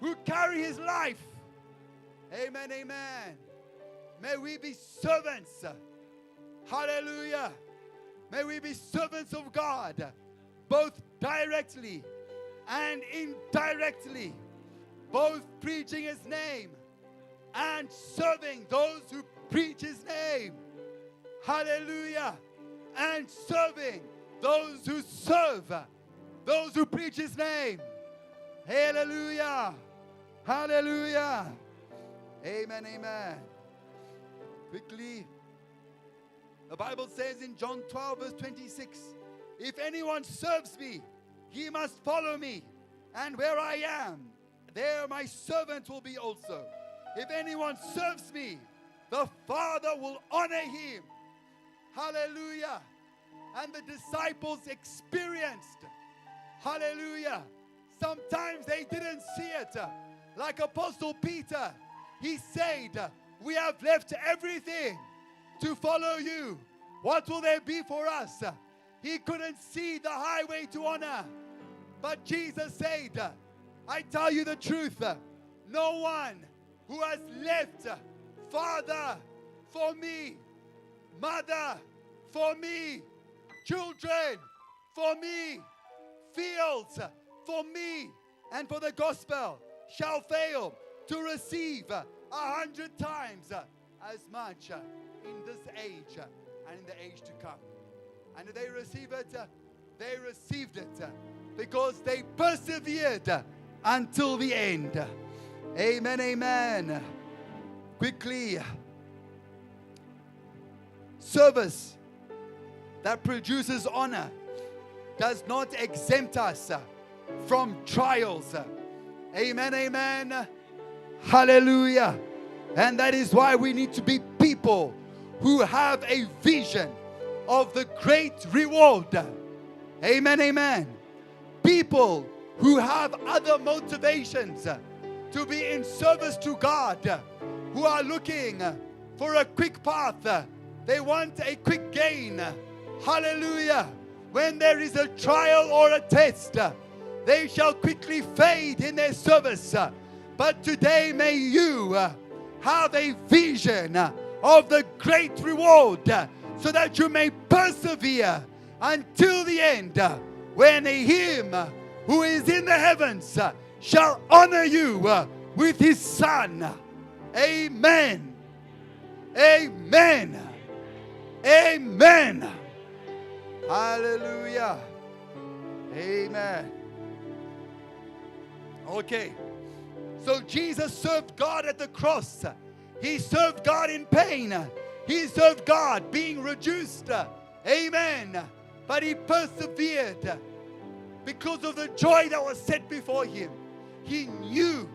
who carry His life. Amen, amen. May we be servants. Hallelujah. May we be servants of God, both directly and indirectly, both preaching His name and serving those who preach His name. Hallelujah. And serving those who serve, those who preach His name. Hallelujah. Hallelujah. Amen, amen. Quickly, the Bible says in John 12 verse 26, if anyone serves me, he must follow me. And where I am, there my servant will be also. If anyone serves me, the Father will honor him. Hallelujah. And the disciples experienced, hallelujah. Sometimes they didn't see it. Like Apostle Peter, he said, we have left everything to follow you. What will there be for us? He couldn't see the highway to honor. But Jesus said, I tell you the truth, no one who has left father for me, mother for me, children for me, fields for me, and for the gospel shall fail to receive 100 times as much in this age and in the age to come. And if they receive it, they received it because they persevered until the end. Amen, amen. Quickly, service that produces honor does not exempt us from trials. Amen, amen. Hallelujah. And that is why we need to be people who have a vision of the great reward. Amen, amen. People who have other motivations to be in service to God, who are looking for a quick path. They want a quick gain. Hallelujah. When there is a trial or a test, they shall quickly fade in their service. But today may you have a vision of the great reward, so that you may persevere until the end, when Him who is in the heavens shall honor you with His Son. Amen. Amen. Amen. Hallelujah. Amen. Okay. So Jesus served God at the cross. He served God in pain. He served God being reduced. Amen. But He persevered because of the joy that was set before him, he knew.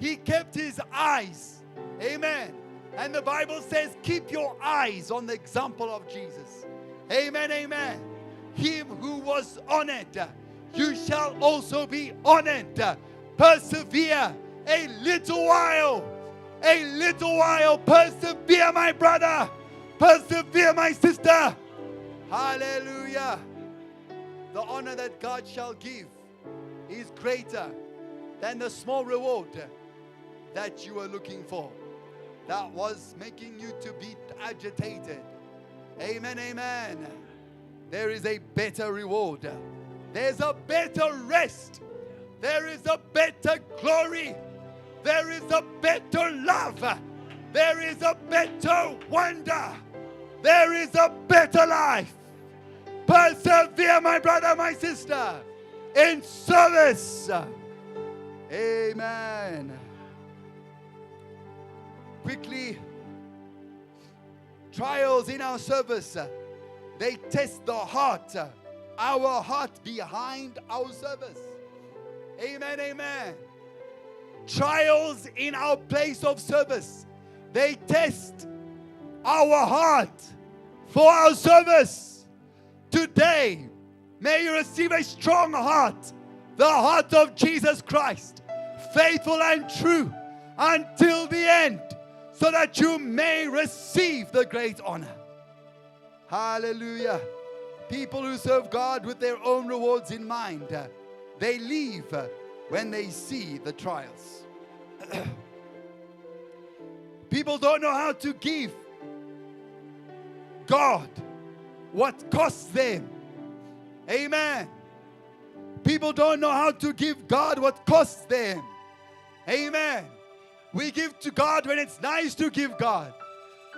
He kept his eyes. Amen. And the Bible says, keep your eyes on the example of Jesus. Amen, amen. Him who was honored, you shall also be honored. Persevere a little while. A little while. Persevere, my brother. Persevere, my sister. Hallelujah. The honor that God shall give is greater than the small reward that you are looking for, that was making you to be agitated. Amen, amen. There is a better reward. There's a better rest. There is a better glory. There is a better love. There is a better wonder. There is a better life. Persevere, my brother, my sister, in service. Amen. Quickly, trials in our service, they test the heart, our heart behind our service. Amen, amen. Trials in our place of service, they test our heart for our service. Today, may you receive a strong heart, the heart of Jesus Christ, faithful and true until the end, so that you may receive the great honor. Hallelujah. People who serve God with their own rewards in mind, they leave when they see the trials. People don't know how to give God what costs them. Amen. People don't know how to give God what costs them. Amen. We give to God when it's nice to give God.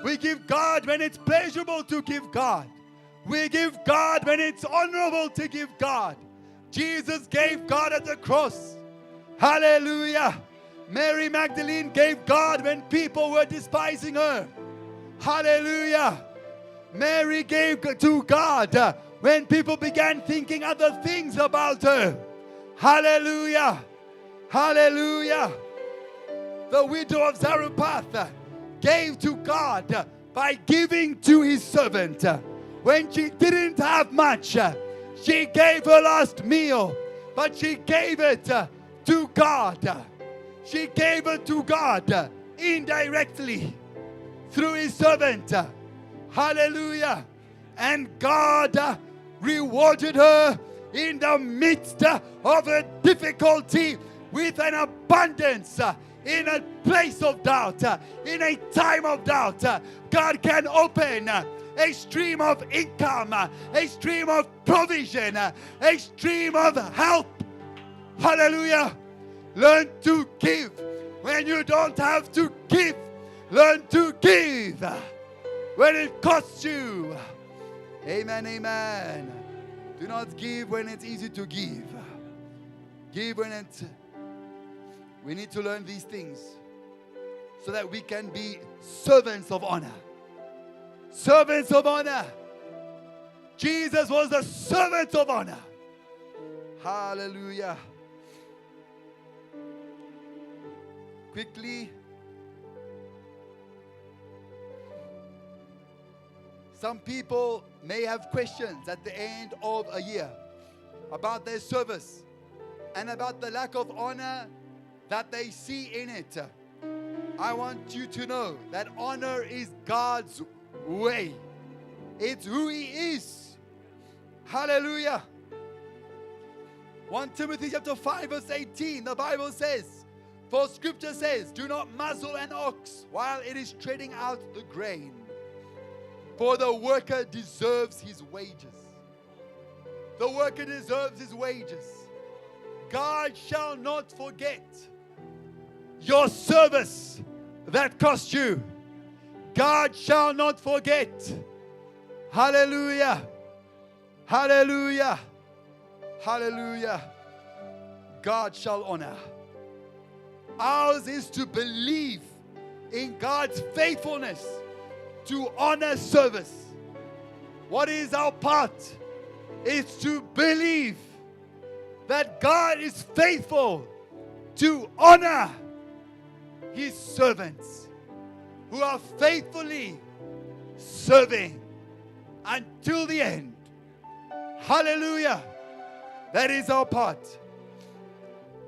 We give God when it's pleasurable to give God. We give God when it's honorable to give God. Jesus gave God at the cross. Hallelujah. Mary Magdalene gave God when people were despising her. Hallelujah. Mary gave to God when people began thinking other things about her. Hallelujah. Hallelujah. The widow of Zarephath gave to God by giving to his servant. When she didn't have much, she gave her last meal, but she gave it to God. She gave it to God indirectly through his servant. Hallelujah. And God rewarded her in the midst of a difficulty with an abundance. In a place of doubt, in a time of doubt, God can open a stream of income, a stream of provision, a stream of help. Hallelujah. Learn to give when you don't have to give. Learn to give when it costs you. Amen, amen. Do not give when it's easy to give. Give when it's... We need to learn these things so that we can be servants of honor. Servants of honor. Jesus was the servant of honor. Hallelujah. Quickly. Some people may have questions at the end of a year about their service and about the lack of honor that they see in it. I want you to know that honor is God's way. It's who He is. Hallelujah. 1 Timothy chapter 5 verse 18, the Bible says, for scripture says, do not muzzle an ox while it is treading out the grain, for the worker deserves his wages. The worker deserves his wages. God shall not forget your service that cost you. God shall not forget. Hallelujah. Hallelujah. Hallelujah. God shall honor. Ours is to believe in God's faithfulness to honor service. What is our part? It's to believe that God is faithful to honor His servants who are faithfully serving until the end. Hallelujah. That is our part.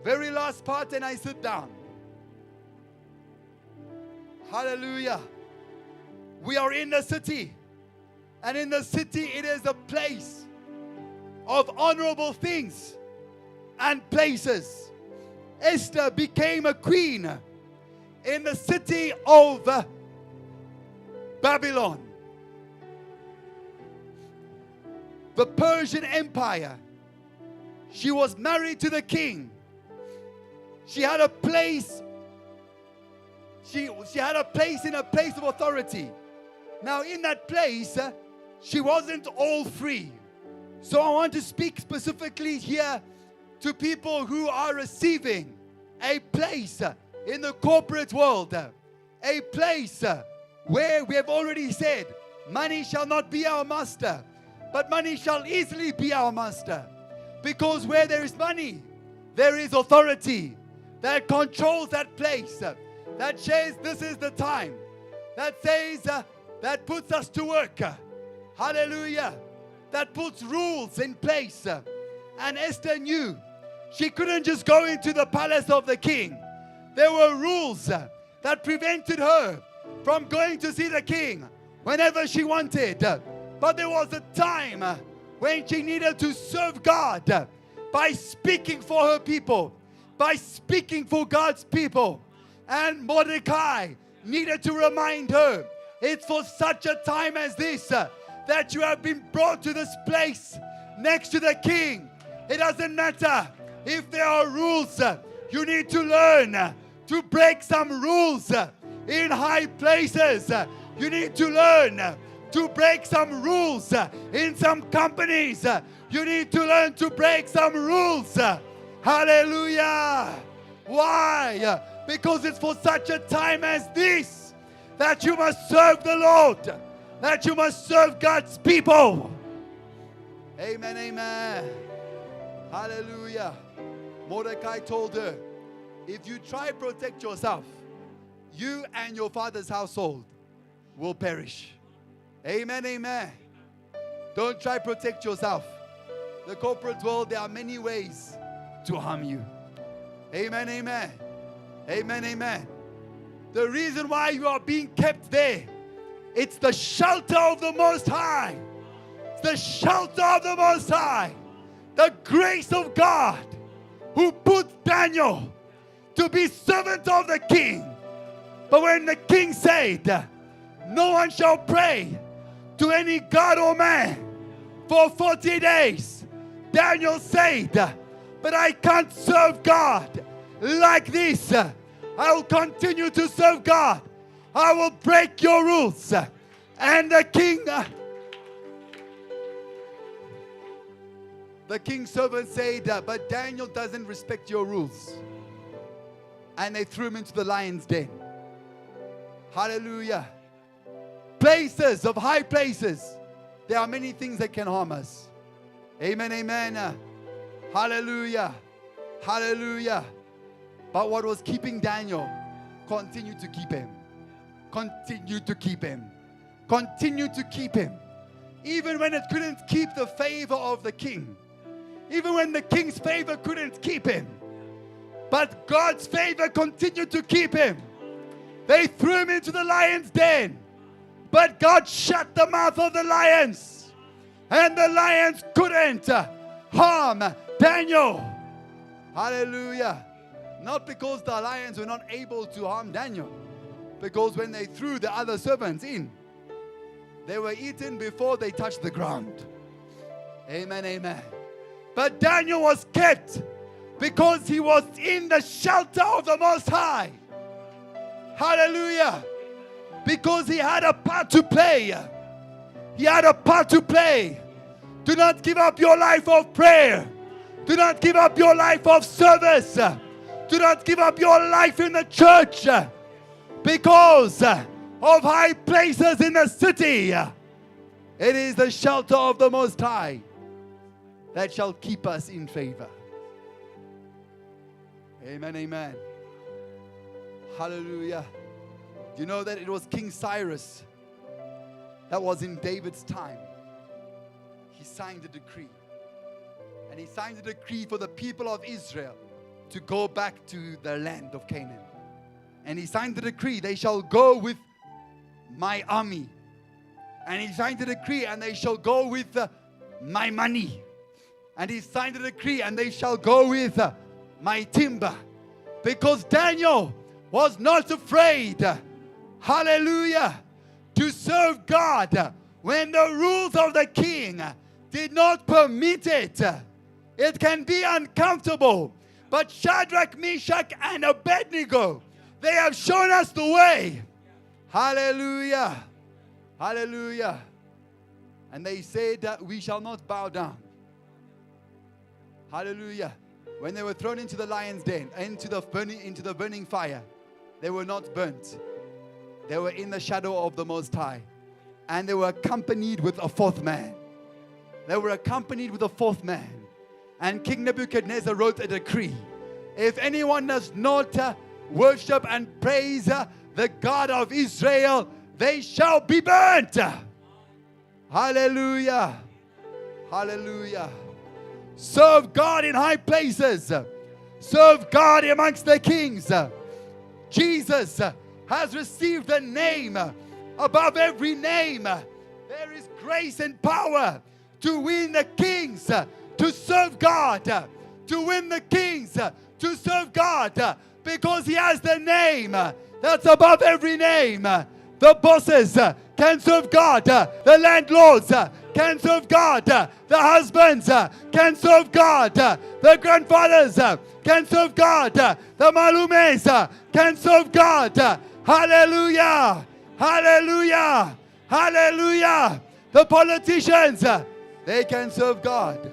Very last part, and I sit down. Hallelujah. We are in the city. And in the city, it is a place of honorable things and places. Esther became a queen in the city of Babylon. The Persian Empire. She was married to the king. She had a place. She had a place in a place of authority. Now in that place, she wasn't all free. So I want to speak specifically here to people who are receiving a place in the corporate world. A place where we have already said, money shall not be our master, but money shall easily be our master. Because where there is money, there is authority that controls that place. That says this is the time. That says, that puts us to work. Hallelujah. That puts rules in place. And Esther knew she couldn't just go into the palace of the king. There were rules that prevented her from going to see the king whenever she wanted. But there was a time when she needed to serve God by speaking for her people, by speaking for God's people. And Mordecai needed to remind her, it's for such a time as this that you have been brought to this place next to the king. It doesn't matter if there are rules. You need to learn to break some rules in high places. You need to learn to break some rules in some companies. You need to learn to break some rules. Hallelujah. Why? Because it's for such a time as this that you must serve the Lord, that you must serve God's people. Amen, amen. Hallelujah. Mordecai told her, if you try to protect yourself, you and your father's household will perish. Amen, amen. Don't try to protect yourself. The corporate world, there are many ways to harm you. Amen, amen. Amen, amen. The reason why you are being kept there, it's the shelter of the Most High. It's the shelter of the Most High. The grace of God who put Daniel to be servant of the king. But when the king said, no one shall pray to any god or man for 40 days, Daniel said, but I can't serve God like this. I will continue to serve God. I will break your rules. And the king's servant said, but Daniel doesn't respect your rules. And they threw him into the lion's den. Hallelujah. Places of high places. There are many things that can harm us. Amen, amen. Hallelujah. Hallelujah. But what was keeping Daniel continued to keep him. Continued to keep him. Continued to keep him. Even when it couldn't keep the favor of the king. Even when the king's favor couldn't keep him. But God's favor continued to keep him. They threw him into the lion's den. But God shut the mouth of the lions. And the lions couldn't harm Daniel. Hallelujah. Not because the lions were not able to harm Daniel. Because when they threw the other servants in, they were eaten before they touched the ground. Amen, amen. But Daniel was kept because he was in the shelter of the Most High. Hallelujah. Because he had a part to play. He had a part to play. Do not give up your life of prayer. Do not give up your life of service. Do not give up your life in the church because of high places in the city. It is the shelter of the Most High that shall keep us in favor. Amen, amen. Hallelujah. You know that it was King Cyrus that was in David's time. He signed a decree. And he signed a decree for the people of Israel to go back to the land of Canaan. And he signed the decree, they shall go with my army. And he signed the decree, and they shall go with my money. And he signed the decree, and they shall go with my timber. Because Daniel was not afraid, hallelujah, to serve God when the rules of the king did not permit it. It can be uncomfortable. But Shadrach, Meshach, and Abednego, they have shown us the way. Hallelujah. Hallelujah. And they said that we shall not bow down. Hallelujah. When they were thrown into the lion's den, into the burning fire, they were not burnt. They were in the shadow of the Most High. And they were accompanied with a fourth man. They were accompanied with a fourth man. And King Nebuchadnezzar wrote a decree. If anyone does not worship and praise the God of Israel, they shall be burnt. Hallelujah. Hallelujah. Serve God in high places. Serve God amongst the kings. Jesus has received the name above every name. There is grace and power to win the kings, to serve God, to win the kings, to serve God, because He has the name that's above every name. The bosses can serve God. The landlords can serve God. The husbands can serve God. The grandfathers can serve God. The malumes can serve God. Hallelujah. Hallelujah. Hallelujah. The politicians, they can serve God.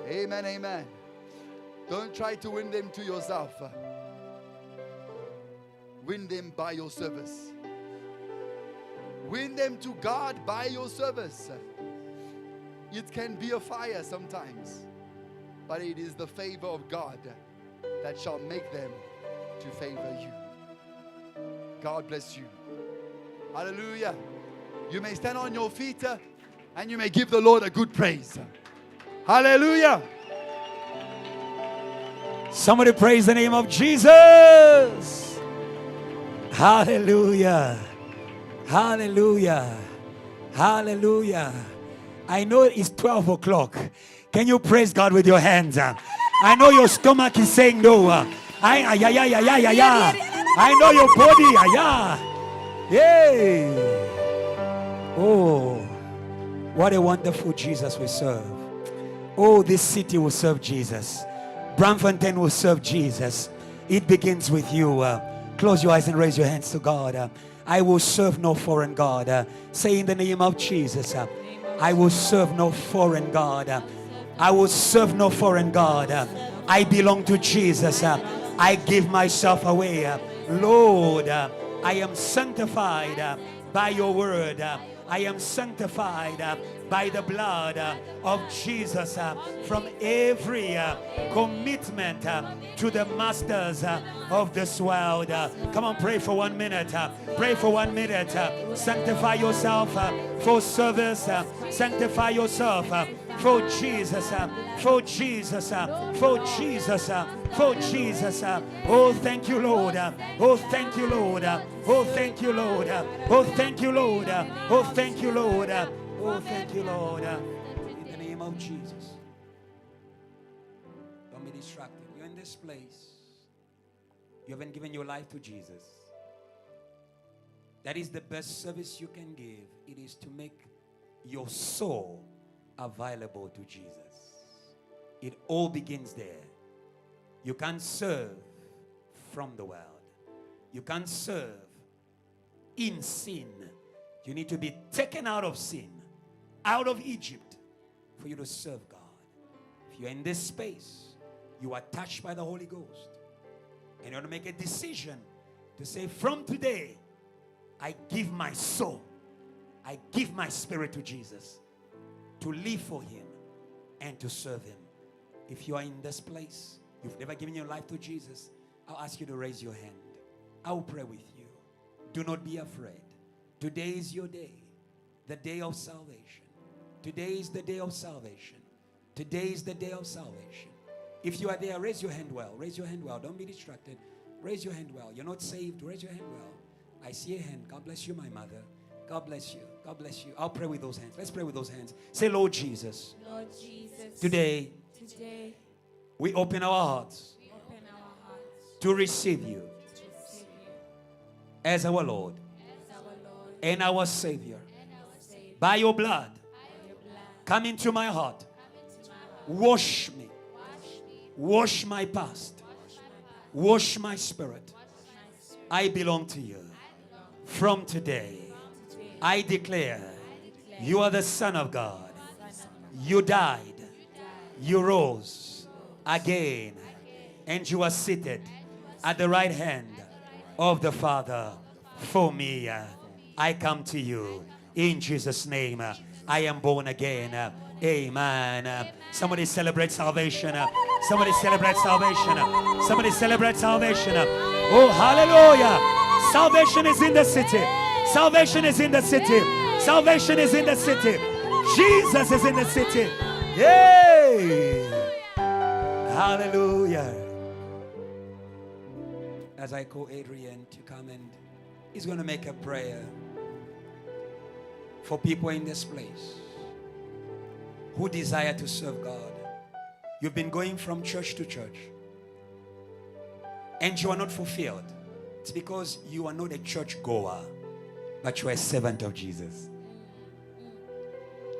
Amen, amen. Don't try to win them to yourself. Win them by your service. Win them to God by your service. It can be a fire sometimes, but it is the favor of God that shall make them to favor you. God bless you. Hallelujah. You may stand on your feet and you may give the Lord a good praise. Hallelujah. Somebody praise the name of Jesus. Hallelujah. Hallelujah. Hallelujah. I know it's 12 o'clock. Can you praise God with your hands? I know your stomach is saying no. I know your body. Yay. Oh, what a wonderful Jesus we serve. Oh, this city will serve Jesus. Braamfontein will serve Jesus. It begins with you. Close your eyes and raise your hands to God. I will serve no foreign God. Say in the name of Jesus. I will serve no foreign God. I will serve no foreign God. I belong to Jesus. I give myself away. Lord, I am sanctified by your word. I am sanctified by the blood of Jesus from every commitment to the masters of this world. Come on, pray for 1 minute. Pray for 1 minute. Sanctify yourself for service. Sanctify yourself for Jesus. For Jesus. For Jesus. For Jesus. Oh, thank you, Lord. Oh, thank you, Lord. Oh, thank you, Lord. Oh, thank you, Lord. Oh, thank you, Lord. Oh, thank you, Lord. In the name of Jesus. Don't be distracted. You're in this place. You haven't given your life to Jesus. That is the best service you can give. It is to make your soul available to Jesus. It all begins there. You can't serve from the world. You can't serve in sin. You need to be taken out of sin, out of Egypt, for you to serve God. If you're in this space, you are touched by the Holy Ghost, and you want to make a decision to say, from today, I give my soul, I give my spirit to Jesus, to live for Him and to serve Him. If you are in this place, you've never given your life to Jesus, I'll ask you to raise your hand. I will pray with you. Do not be afraid. Today is your day, the day of salvation. Today is the day of salvation. Today is the day of salvation. If you are there, raise your hand well. Raise your hand well. Don't be distracted. Raise your hand well. You're not saved. Raise your hand well. I see a hand. God bless you, my mother. God bless you. God bless you. I'll pray with those hands. Let's pray with those hands. Say, Lord Jesus. Lord Jesus. Today, We we open our hearts open our hearts to receive you to receive you as our Lord as our Lord and our Savior. and our Savior. By your blood, By your blood, come into my heart. come into my heart. Wash me. Wash me. Wash my past. Wash my past. Wash my spirit. Wash my spirit. I belong to you. From today, Today, I declare declare you are the Son of God. Son of God. You died. died, You rose again. And you are seated at the right hand of the Father. For me, I come to you in Jesus' name. I am born again. Amen. Somebody celebrate salvation. Somebody celebrate salvation. Somebody celebrate salvation. Oh, hallelujah. Salvation is in the city. Salvation is in the city. Salvation is in the city. Jesus is in the city. Yay! Hallelujah. As I call Adrian to come, and he's going to make a prayer for people in this place who desire to serve God. You've been going from church to church and you are not fulfilled. It's because you are not a church goer, but you are a servant of Jesus.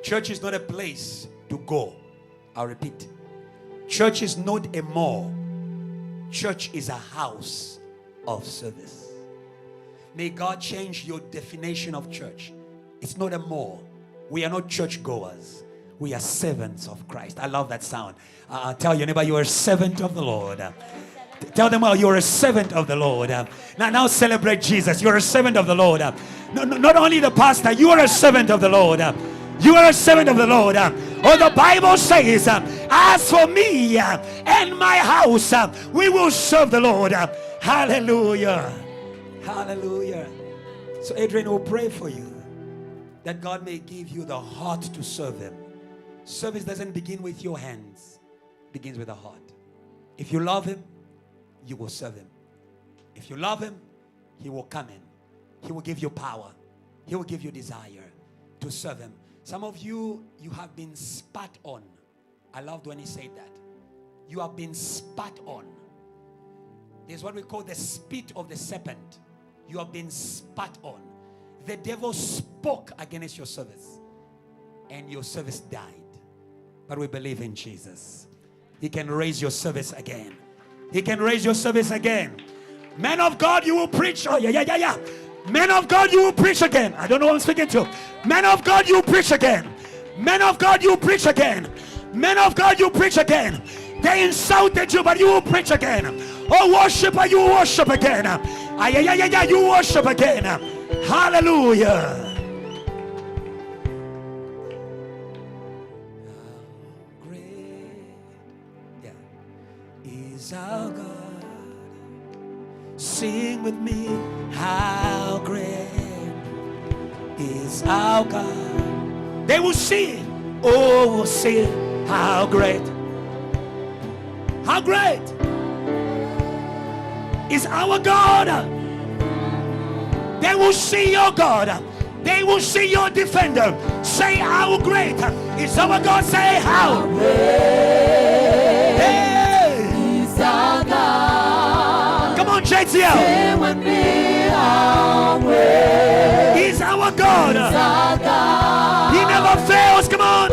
Church is not a place to go. I'll repeat. Church is not a mall. Church is a house of service. May God change your definition of church. It's not a mall. We are not church goers. We are servants of Christ. I love that sound. Tell your neighbor, you are a servant of the Lord. Tell them, well, you're a servant of the Lord. Now celebrate Jesus. You're a servant of the Lord. Not only the pastor, you are a servant of the Lord. You are a servant of the Lord. Oh, the Bible says, as for me and my house, we will serve the Lord. Hallelujah. Hallelujah. So Adrian will pray for you that God may give you the heart to serve Him. Service doesn't begin with your hands. It begins with the heart. If you love Him, you will serve Him. If you love Him, He will come in. He will give you power. He will give you desire to serve Him. Some of you, you have been spat on. I loved when he said that. You have been spat on. There's what we call the spit of the serpent. You have been spat on. The devil spoke against your service, and your service died. But we believe in Jesus. He can raise your service again. He can raise your service again. Men of God, you will preach. Oh, yeah. Men of God, you will preach again. I don't know who I'm speaking to. Men of God, you will preach again. Men of God, you will preach again. Men of God, you preach again. They insulted you, but you will preach again. Oh, worshiper, you will worship again. You worship again. Hallelujah. How great, is our God. Sing with me. How great is our God. They will sing. Oh, will sing. How great. How great is our God. They will see your God. They will see your defender. Say how great is our God. Say how great is our God. Come on, JTL. Sing with me, how great is our God. He never fails. Come on.